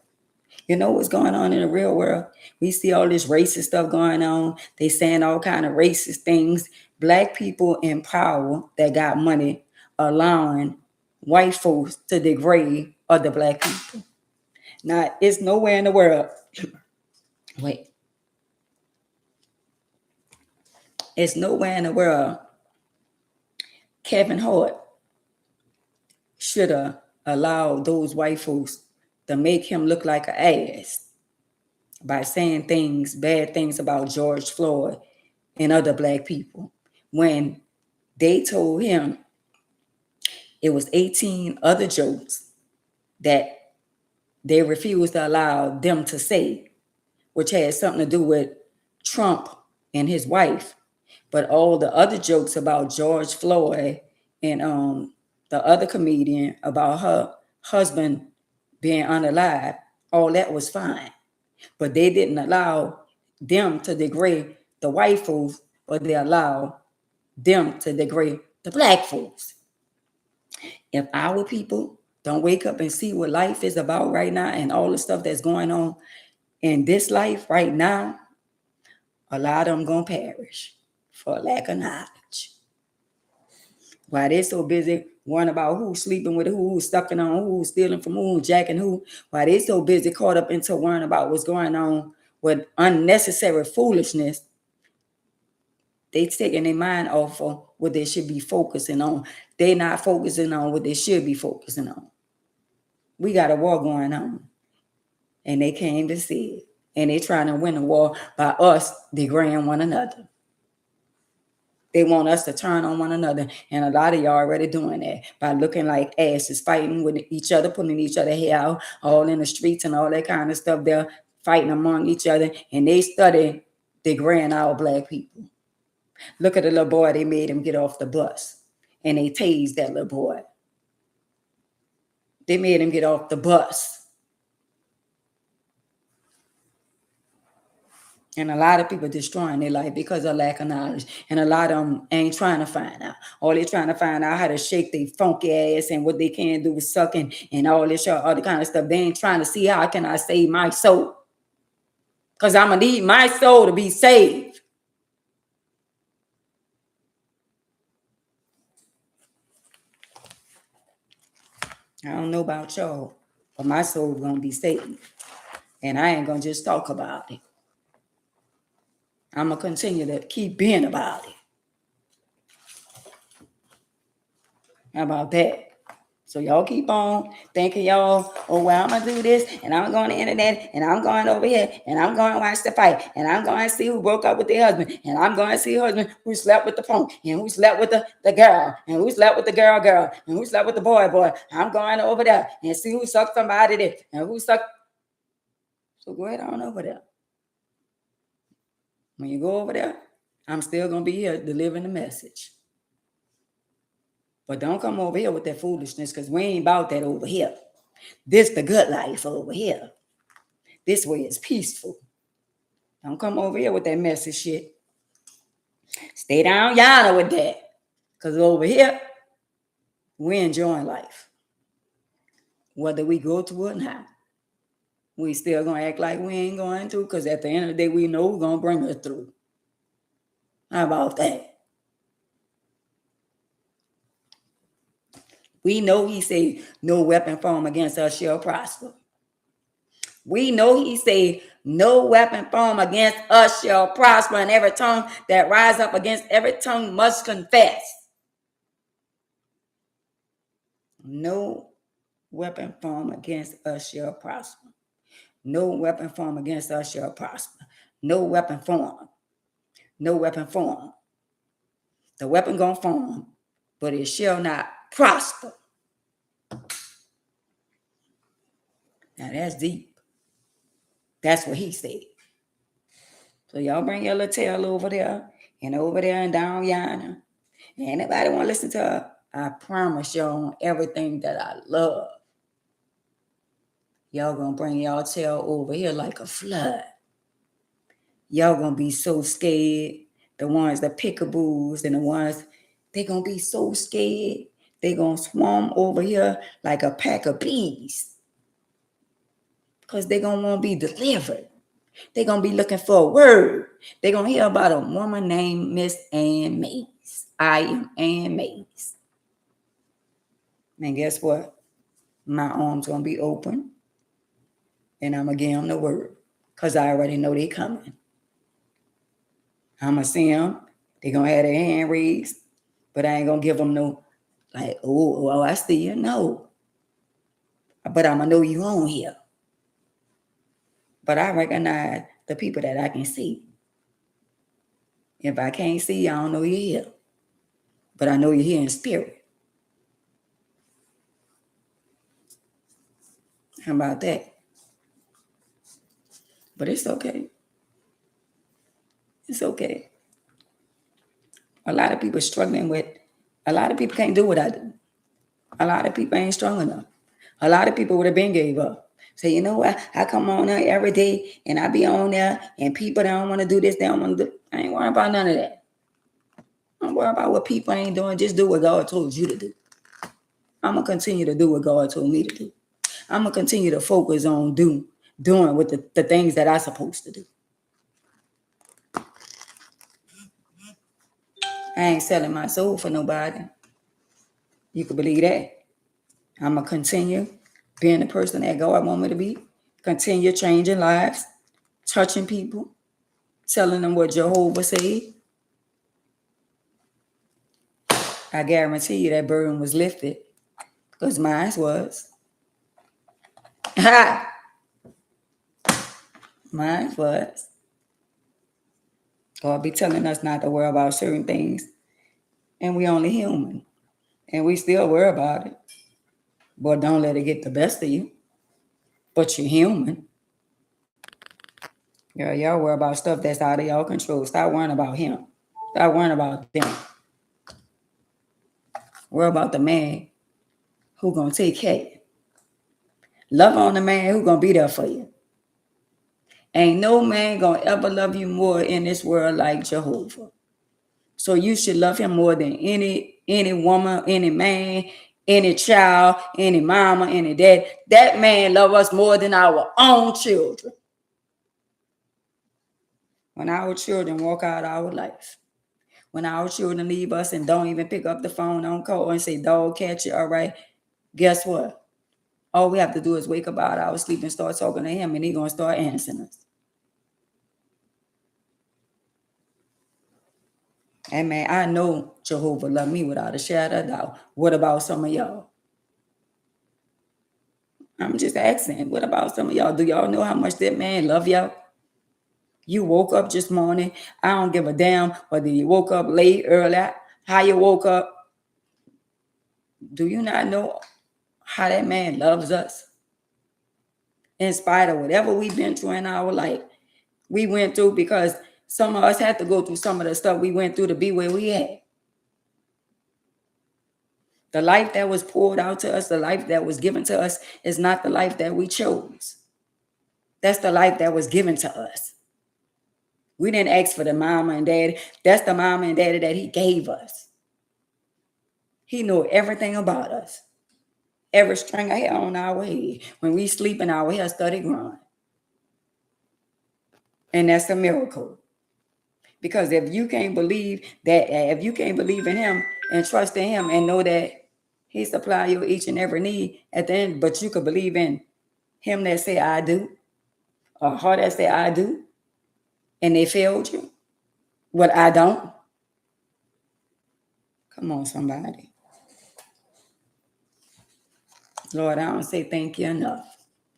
You know what's going on in the real world? We see all this racist stuff going on. They saying all kind of racist things. Black people in power that got money allowing white folks to degrade other black people. Now, it's nowhere in the world. Wait. It's nowhere in the world Kevin Hart should have allowed those white folks to make him look like an ass by saying bad things about George Floyd and other black people, when they told him it was 18 other jokes that they refused to allow them to say, which had something to do with Trump and his wife. But all the other jokes about George Floyd and the other comedian about her husband being unalive, all that was fine. But they didn't allow them to degrade the white folks, but they allowed them to degrade the black folks. If our people don't wake up and see what life is about right now and all the stuff that's going on in this life right now, a lot of them gonna perish for lack of knowledge. Why they're so busy worrying about who's sleeping with who's sucking on who's stealing from who, jacking who, why they so busy caught up into worrying about what's going on with unnecessary foolishness, they taking their mind off of what they should be focusing on. They're not focusing on what they should be focusing on. We got a war going on, and they came to see it, and they trying to win the war by us degrading one another. They want us to turn on one another. And a lot of y'all already doing that by looking like asses, fighting with each other, putting each other hair out, all in the streets and all that kind of stuff. They're fighting among each other, and they study degrading our black people. Look at the little boy, they made him get off the bus, and they tased that little boy. They made him get off the bus. And a lot of people destroying their life because of lack of knowledge. And a lot of them ain't trying to find out. All they're trying to find out how to shake their funky ass and what they can do with sucking and all this other kind of stuff. They ain't trying to see how can I save my soul. Because I'm going to need my soul to be saved. I don't know about y'all, but my soul is going to be saved. And I ain't going to just talk about it. I'm going to continue to keep being about it. How about that? So y'all keep on thinking y'all, oh, well, I'm going to do this, and I'm going to the internet, and I'm going over here, and I'm going to watch the fight, and I'm going to see who broke up with their husband, and I'm going to see husband who slept with the punk, and who slept with the girl, and who slept with the girl, and who slept with the boy. I'm going over there and see who sucked somebody there, and who sucked. So go ahead on over there. When you go over there, I'm still going to be here delivering the message. But don't come over here with that foolishness, because we ain't about that over here. This the good life over here. This way is peaceful. Don't come over here with that messy shit. Stay down yonder with that. Because over here, we enjoying life. Whether we go through it or not. We still going to act like we ain't going to, because at the end of the day, we know we're going to bring us through. How about that? We know he said, no weapon formed against us shall prosper. We know he said, no weapon formed against us shall prosper, and every tongue that rise up against every tongue must confess. No weapon formed against us shall prosper. No weapon formed against us shall prosper. No weapon formed. No weapon formed. The weapon gonna form, but it shall not prosper. Now that's deep. That's what he said. So y'all bring your little tail over there and down yonder. And anybody want to listen to her, I promise y'all on everything that I love. Y'all gonna bring y'all tail over here like a flood. Y'all gonna be so scared. The ones, the pickaboos and the ones, they gonna be so scared. They gonna swarm over here like a pack of bees. Because they gonna want to be delivered. They gonna be looking for a word. They gonna hear about a woman named Miss Ann Mays. I am Ann Mays. And guess what? My arms gonna be open. And I'm gonna give them the word. Because I already know they coming. I'm going to see them. They're going to have their hand raised. But I ain't going to give them no, like, oh, I see you. No. But I'm going to know you on here. But I recognize the people that I can see. If I can't see you, I don't know you're here. But I know you're here in spirit. How about that? But it's okay. It's okay. A lot of people struggling with, a lot of people can't do what I do. A lot of people ain't strong enough. A lot of people would have been gave up. Say, you know what? I come on there every day and I be on there and people that don't want to do this, they don't want to do. I ain't worrying about none of that. Don't worry about what people ain't doing. Just do what God told you to do. I'm going to continue to do what God told me to do. I'm going to continue to focus on doing with the things that I'm supposed to do. I ain't selling my soul for nobody. You can believe that. I'm going to continue being the person that God want me to be. Continue changing lives, touching people, telling them what Jehovah said. I guarantee you that burden was lifted because mine was. Mine was. God be telling us not to worry about certain things And we only human. And we still worry about it. But don't let it get the best of you. But you're human. Yeah, y'all worry about stuff that's out of y'all control. Stop worrying about him. Stop worrying about them. Worry about the man who gonna take care. Love on the man who gonna be there for you. Ain't no man gonna ever love you more in this world like Jehovah. So you should love him more than any woman, any man, any child, any mama, any dad. That man love us more than our own children. When our children walk out our life, when our children leave us and don't even pick up the phone, don't call and say, dog, catch it, all right, guess what? All we have to do is wake up out our sleep and start talking to him, and he's going to start answering us. And man, I know Jehovah love me without a shadow of doubt. What about some of y'all? I'm just asking, what about some of y'all? Do y'all know how much that man love y'all? You woke up this morning. I don't give a damn whether you woke up late, early, how you woke up. Do you not know how that man loves us? In spite of whatever we've been through in our life, we went through, because some of us had to go through some of the stuff we went through to be where we at. The life that was poured out to us, the life that was given to us, is not the life that we chose. That's the life that was given to us. We didn't ask for the mama and daddy. That's the mama and daddy that he gave us. He knew everything about us. Every string of hair on our head. When we sleep and our hair started growing. And that's a miracle. Because if you can't believe that, if you can't believe in him and trust in him and know that he supply your each and every need at the end, but you could believe in him that say, I do, or her that say, I do, and they failed you. What I don't. Come on, somebody. Lord, I don't say thank you enough.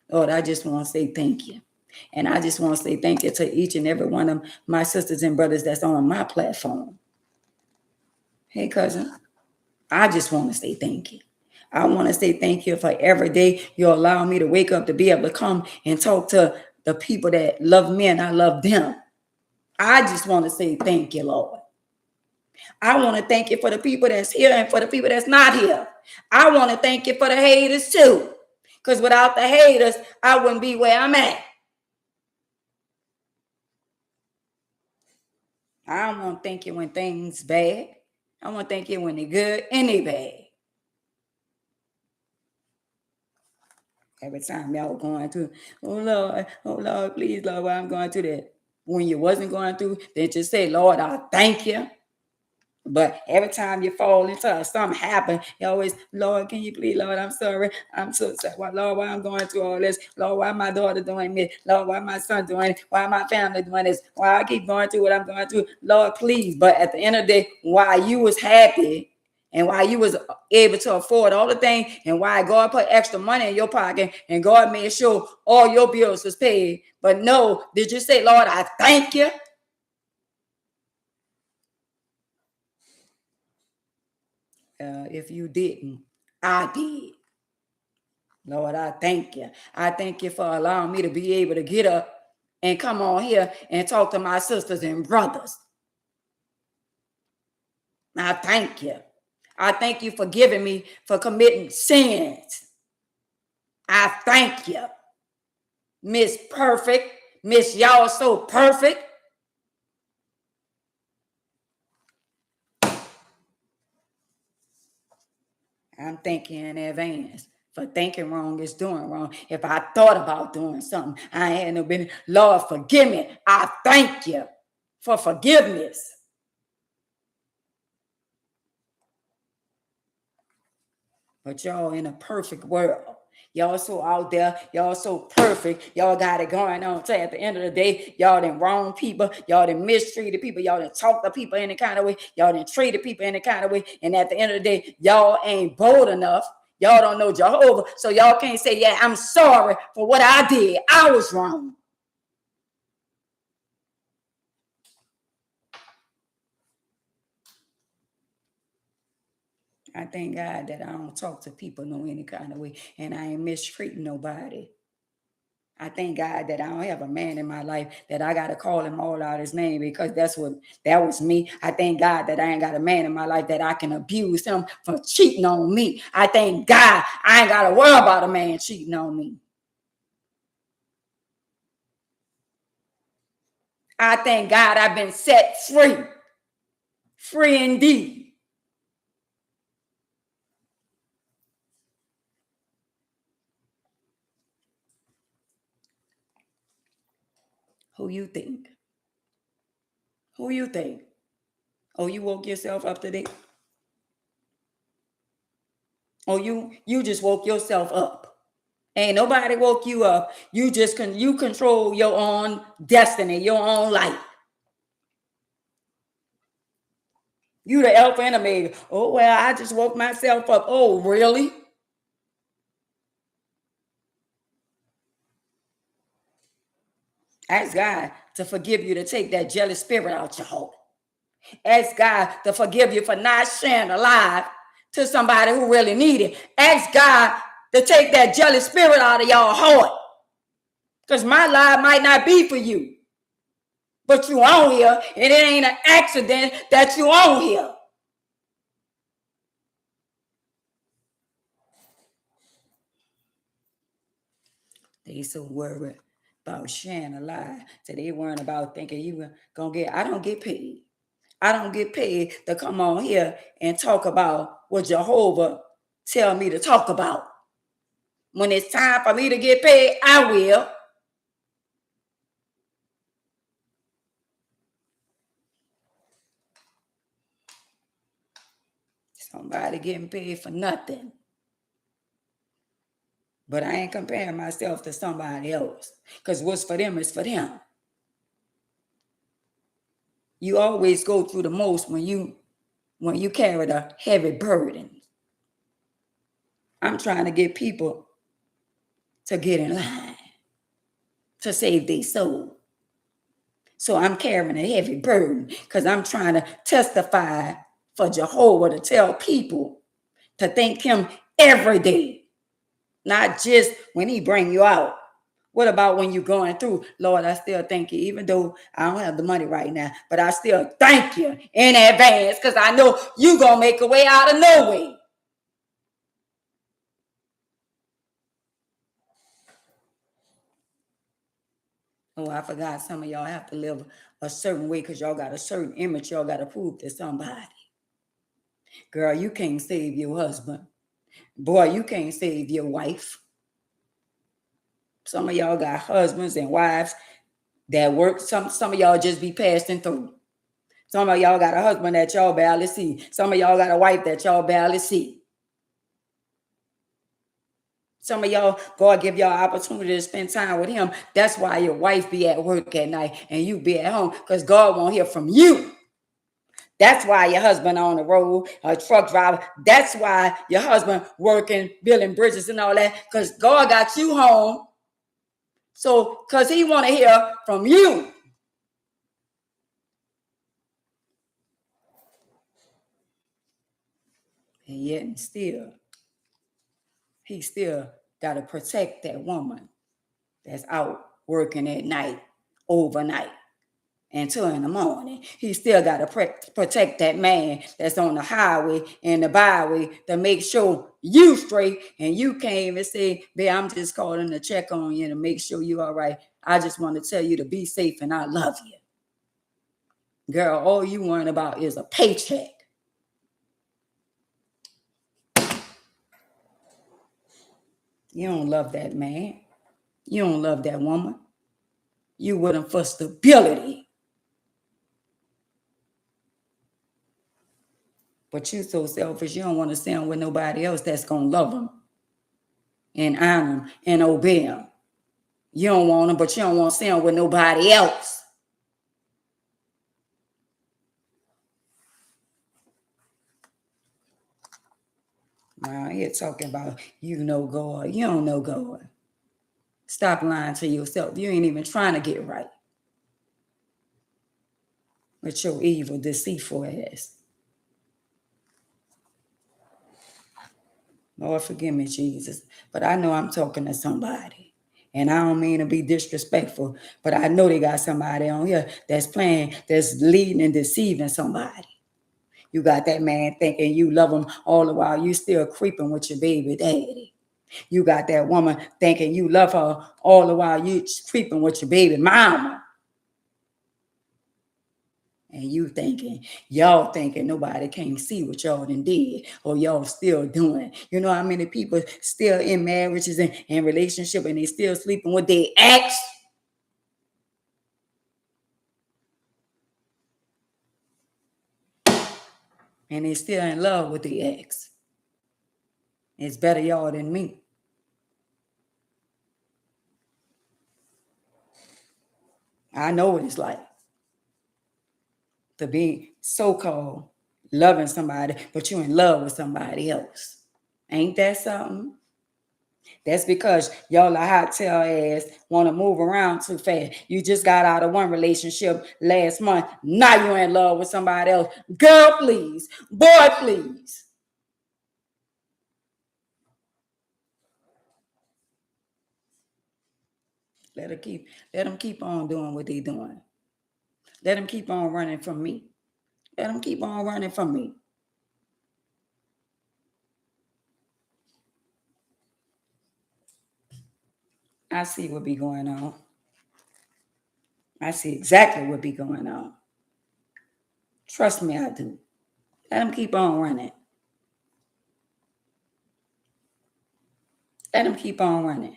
Lord, I just want to say thank you. And I just want to say thank you to each and every one of my sisters and brothers that's on my platform. Hey, cousin, I just want to say thank you. I want to say thank you for every day you allow me to wake up to be able to come and talk to the people that love me and I love them. I just want to say thank you, Lord. I want to thank you for the people that's here and for the people that's not here. I want to thank you for the haters too. Because without the haters, I wouldn't be where I'm at. I don't want to thank you when things bad. I want to thank you when they're good and they bad. Every time y'all going through, oh Lord, please, Lord, why I'm going through that. When you wasn't going through, then just say, Lord, I thank you. But every time you fall into something happen, you always, Lord, can you please, Lord, I'm sorry. I'm so sorry. Well, Lord, why I'm going through all this? Lord, why my daughter doing this? Lord, why my son doing it? Why my family doing this? Why I keep going through what I'm going through? Lord, please. But at the end of the day, while you was happy and while you was able to afford all the things and why God put extra money in your pocket and God made sure all your bills was paid. But no, did you say, Lord, I thank you? If you didn't, I did. Lord, I thank you. I thank you for allowing me to be able to get up and come on here and talk to my sisters and brothers. I thank you. I thank you for giving me for committing sins. I thank you. Miss Perfect. Miss Y'all So Perfect. I'm thanking in advance for thinking wrong is doing wrong. If I thought about doing something, I had no business. Lord, forgive me. I thank you for forgiveness. But y'all in a perfect world. Y'all so out there. Y'all so perfect. Y'all got it going on. So at the end of the day, y'all done wrong people. Y'all done mistreated people. Y'all done talked to people in the kind of way. Y'all done treated people in the kind of way. And at the end of the day, y'all ain't bold enough. Y'all don't know Jehovah. So y'all can't say, yeah, I'm sorry for what I did. I was wrong. I thank God that I don't talk to people no any kind of way, and I ain't mistreating nobody. I thank God that I don't have a man in my life that I got to call him all out his name, because that was me. I thank God that I ain't got a man in my life that I can abuse him for cheating on me. I thank God I ain't got to worry about a man cheating on me. I thank God I've been set free. Free indeed. Who you think? Who you think? Oh, you woke yourself up today? Oh, you just woke yourself up. Ain't nobody woke you up. You just you control your own destiny, your own life. You the alpha and omega. Oh, well, I just woke myself up. Oh, really? Ask God to forgive you, to take that jealous spirit out your heart. Ask God to forgive you for not sharing a life to somebody who really need it. Ask God to take that jealous spirit out of your heart. Because my life might not be for you, but you on here, and it ain't an accident that you on here. They so worried about sharing a lie, so they weren't about thinking you were gonna get. I don't get paid. I don't get paid to come on here and talk about what Jehovah tell me to talk about. When it's time for me to get paid, I will. Somebody getting paid for nothing. But I ain't comparing myself to somebody else, because what's for them is for them. You always go through the most when you carry the heavy burden. I'm trying to get people to get in line to save their soul. So I'm carrying a heavy burden because I'm trying to testify for Jehovah, to tell people to thank him every day, not just when he bring you out. What about when you're going through? Lord, I still thank you, even though I don't have the money right now, but I still thank you in advance, because I know you're going to make a way out of no way. Oh, I forgot, some of y'all have to live a certain way because y'all got a certain image y'all got to prove to somebody. Girl, you can't save your husband. Boy, you can't save your wife. Some of y'all got husbands and wives that work. Some of y'all just be passing through. Some of y'all got a husband that y'all barely see. Some of y'all got a wife that y'all barely see. Some of y'all, God give y'all opportunity to spend time with him. That's why your wife be at work at night and you be at home, because God won't hear from you. That's why your husband on the road, a truck driver. That's why your husband working, building bridges and all that, because God got you home. So, because he want to hear from you. And yet still, he still got to protect that woman that's out working at night, overnight, until in the morning. He still got to protect that man that's on the highway and the byway to make sure you straight. And you can't even say, babe, I'm just calling to check on you to make sure you all right. I just want to tell you to be safe and I love you. Girl, all you worrying about is a paycheck. You don't love that man. You don't love that woman. You with them for stability. But you so selfish, you don't want to stand with nobody else that's going to love them and honor them and obey them. You don't want them, but you don't want to stand with nobody else. Now, here talking about you know God. You don't know God. Stop lying to yourself. You ain't even trying to get right with your evil, deceitful ass. Lord, forgive me, Jesus. But I know I'm talking to somebody. And I don't mean to be disrespectful, but I know they got somebody on here that's playing, that's leading and deceiving somebody. You got that man thinking you love him all the while you still creeping with your baby daddy. You got that woman thinking you love her all the while you creeping with your baby mama. And y'all thinking nobody can't see what y'all done did or y'all still doing. You know how many people still in marriages and relationship and they still sleeping with their ex? And they still in love with the ex. It's better y'all than me. I know what it's like to be so-called loving somebody, but you in love with somebody else. Ain't that something? That's because y'all a hot tail ass want to move around too fast. You just got out of one relationship last month. Now you're in love with somebody else. Girl, please. Boy, please. Let them keep on doing what they doing. Let them keep on running from me. Let them keep on running from me. I see what be going on. I see exactly what be going on. Trust me, I do. Let them keep on running. Let them keep on running.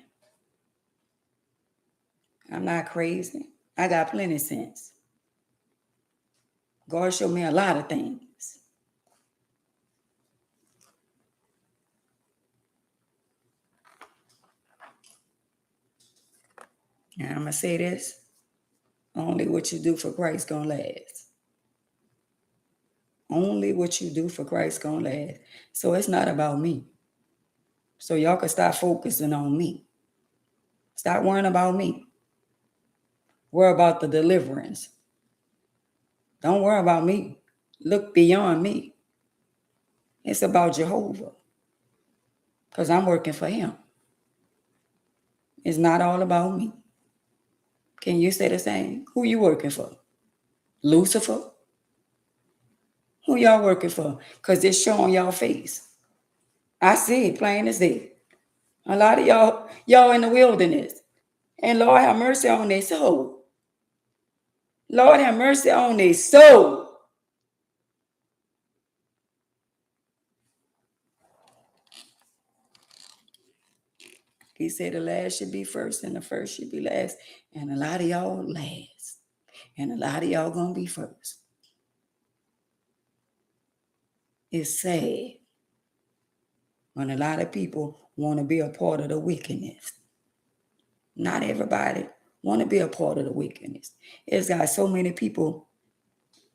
I'm not crazy. I got plenty of sense. God showed me a lot of things. And I'm going to say this. Only what you do for Christ going to last. Only what you do for Christ going to last. So it's not about me. So y'all can start focusing on me. Stop worrying about me. Worry about the deliverance. Don't worry about me. Look beyond me. It's about Jehovah. Because I'm working for him. It's not all about me. Can you say the same? Who you working for? Lucifer? Who y'all working for? Because it's showing y'all face. I see it plain as day. A lot of y'all in the wilderness. And Lord have mercy on their soul. Lord have mercy on their soul. He said the last should be first and the first should be last. And a lot of y'all last. And a lot of y'all gonna be first. It's sad when a lot of people want to be a part of the wickedness. Not everybody want to be a part of the wickedness. It's got so many people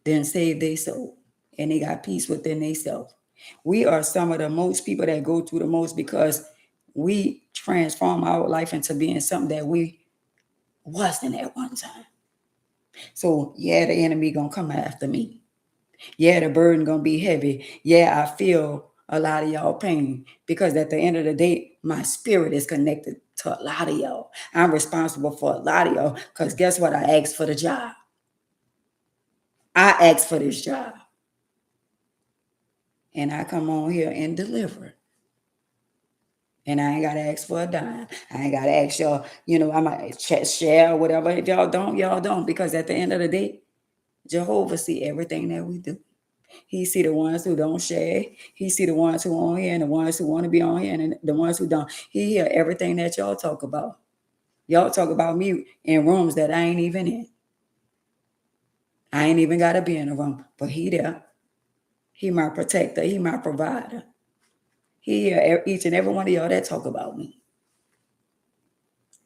didn't save their soul and they got peace within themselves. We are some of the most people that go through the most because we transform our life into being something that we wasn't at one time. So yeah, the enemy gonna come after me. Yeah, the burden gonna be heavy. Yeah, I feel a lot of y'all pain because at the end of the day, my spirit is connected to a lot of y'all. I'm responsible for a lot of y'all because guess what? I asked for the job. I asked for this job. And I come on here and deliver. And I ain't got to ask for a dime. I ain't got to ask y'all, I might share or whatever. If y'all don't. Because at the end of the day, Jehovah see everything that we do. He see the ones who don't share. He see the ones who on here and the ones who want to be on here and the ones who don't. He hear everything that y'all talk about. Y'all talk about me in rooms that I ain't even in. I ain't even got to be in a room. But he there. He my protector. He my provider. He hear each and every one of y'all that talk about me.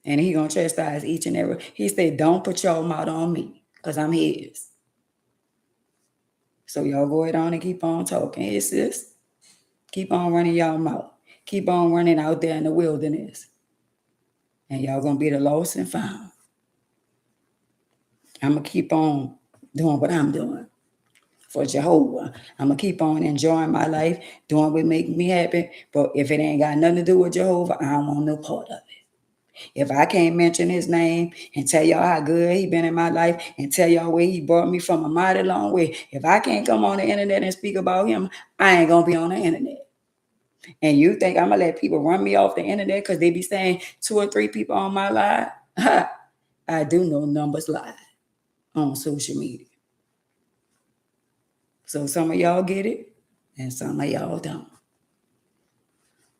And he going to chastise each and every. He said, don't put your mouth on me because I'm his. So y'all go ahead on and keep on talking. Hey, sis. Keep on running y'all mouth. Keep on running out there in the wilderness. And y'all going to be the lost and found. I'm going to keep on doing what I'm doing. for Jehovah. I'm going to keep on enjoying my life, doing what make me happy. But if it ain't got nothing to do with Jehovah, I don't want no part of it. If I can't mention his name and tell y'all how good he been in my life and tell y'all where he brought me from a mighty long way, if I can't come on the internet and speak about him, I ain't going to be on the internet. And you think I'm going to let people run me off the internet because they be saying 2 or 3 people on my live? I do know numbers lie on social media. So some of y'all get it and some of y'all don't.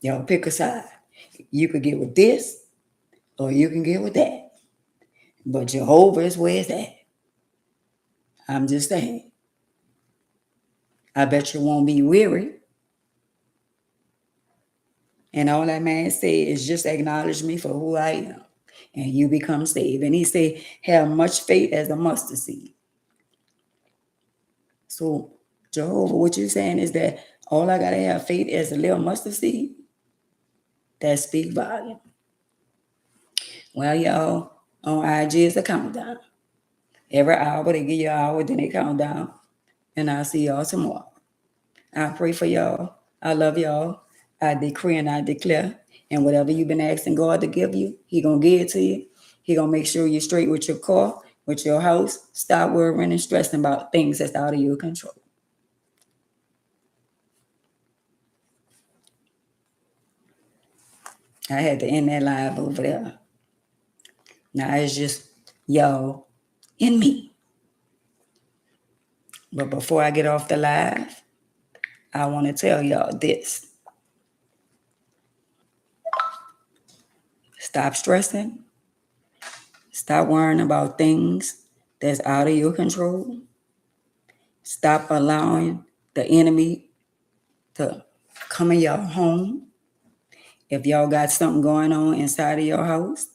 Y'all pick a side. You could get with this or you can get with that. But Jehovah is where it's at. I'm just saying. I bet you won't be weary. And all that man said is just acknowledge me for who I am. And you become saved. And he said, have much faith as a mustard seed. So, Jehovah, what you're saying is that all I got to have faith as a little mustard seed? That speak volume. Well, y'all, on IG is a countdown. Every hour, they give you an hour, then they count down. And I'll see y'all tomorrow. I pray for y'all. I love y'all. I decree and I declare. And whatever you've been asking God to give you, he going to give it to you. He going to make sure you're straight with your car, with your house. Stop worrying and stressing about things that's out of your control. I had to end that live over there. Now it's just y'all and me. But before I get off the live, I want to tell y'all this. Stop stressing. Stop worrying about things that's out of your control. Stop allowing the enemy to come in your home. If y'all got something going on inside of your house,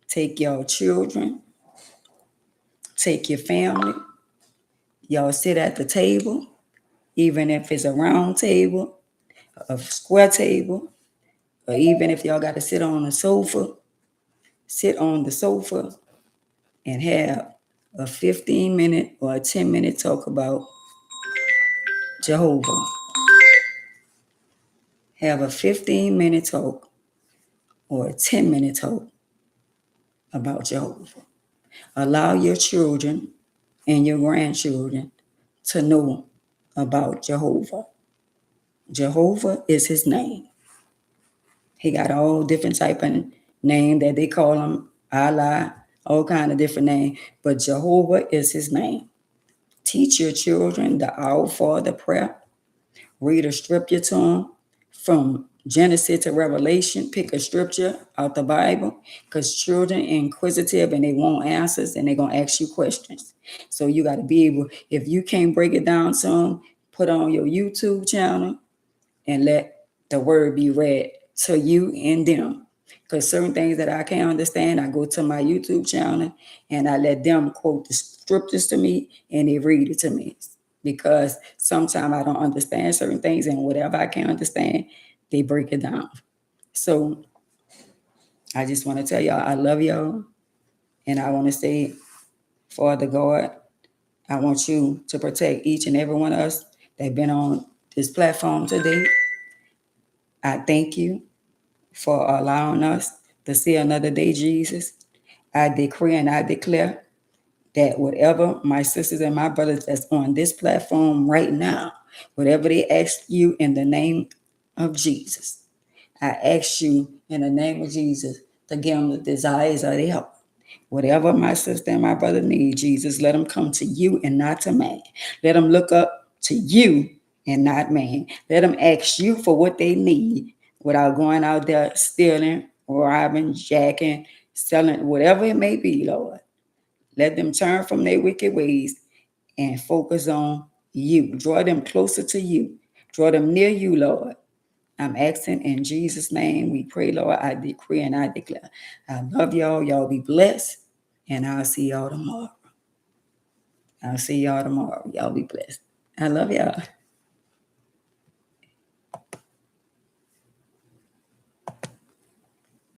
take your children, take your family. Y'all sit at the table, even if it's a round table, a square table, or even if y'all got to sit on the sofa, sit on the sofa and have a 15-minute or a 10-minute talk about Jehovah. Have a 15-minute talk or a 10-minute talk about Jehovah. Allow your children and your grandchildren to know about Jehovah. Jehovah is his name. He got all different type of name that they call him, Allah, all kind of different name, but Jehovah is his name. Teach your children the Our Father prayer. Read a scripture to them from Genesis to Revelation. Pick a scripture out the Bible because children are inquisitive and they want answers and they're going to ask you questions. So you got to be able, if you can't break it down to them, put on your YouTube channel and let the word be read to you and them. Because certain things that I can't understand, I go to my YouTube channel and I let them quote the scriptures to me and they read it to me. Because sometimes I don't understand certain things and whatever I can't understand, they break it down. So I just want to tell y'all, I love y'all. And I want to say, Father God, I want you to protect each and every one of us that been on this platform today. I thank you for allowing us to see another day, Jesus. I decree and I declare that whatever my sisters and my brothers that's on this platform right now, whatever they ask you in the name of Jesus, I ask you in the name of Jesus to give them the desires of their heart. Whatever my sister and my brother need, Jesus, let them come to you and not to man. Let them look up to you and not man. Let them ask you for what they need without going out there stealing, robbing, jacking, selling, whatever it may be, Lord. Let them turn from their wicked ways and focus on you. Draw them closer to you. Draw them near you, Lord. I'm asking in Jesus' name. We pray, Lord. I decree and I declare. I love y'all. Y'all be blessed. And I'll see y'all tomorrow. Y'all be blessed. I love y'all.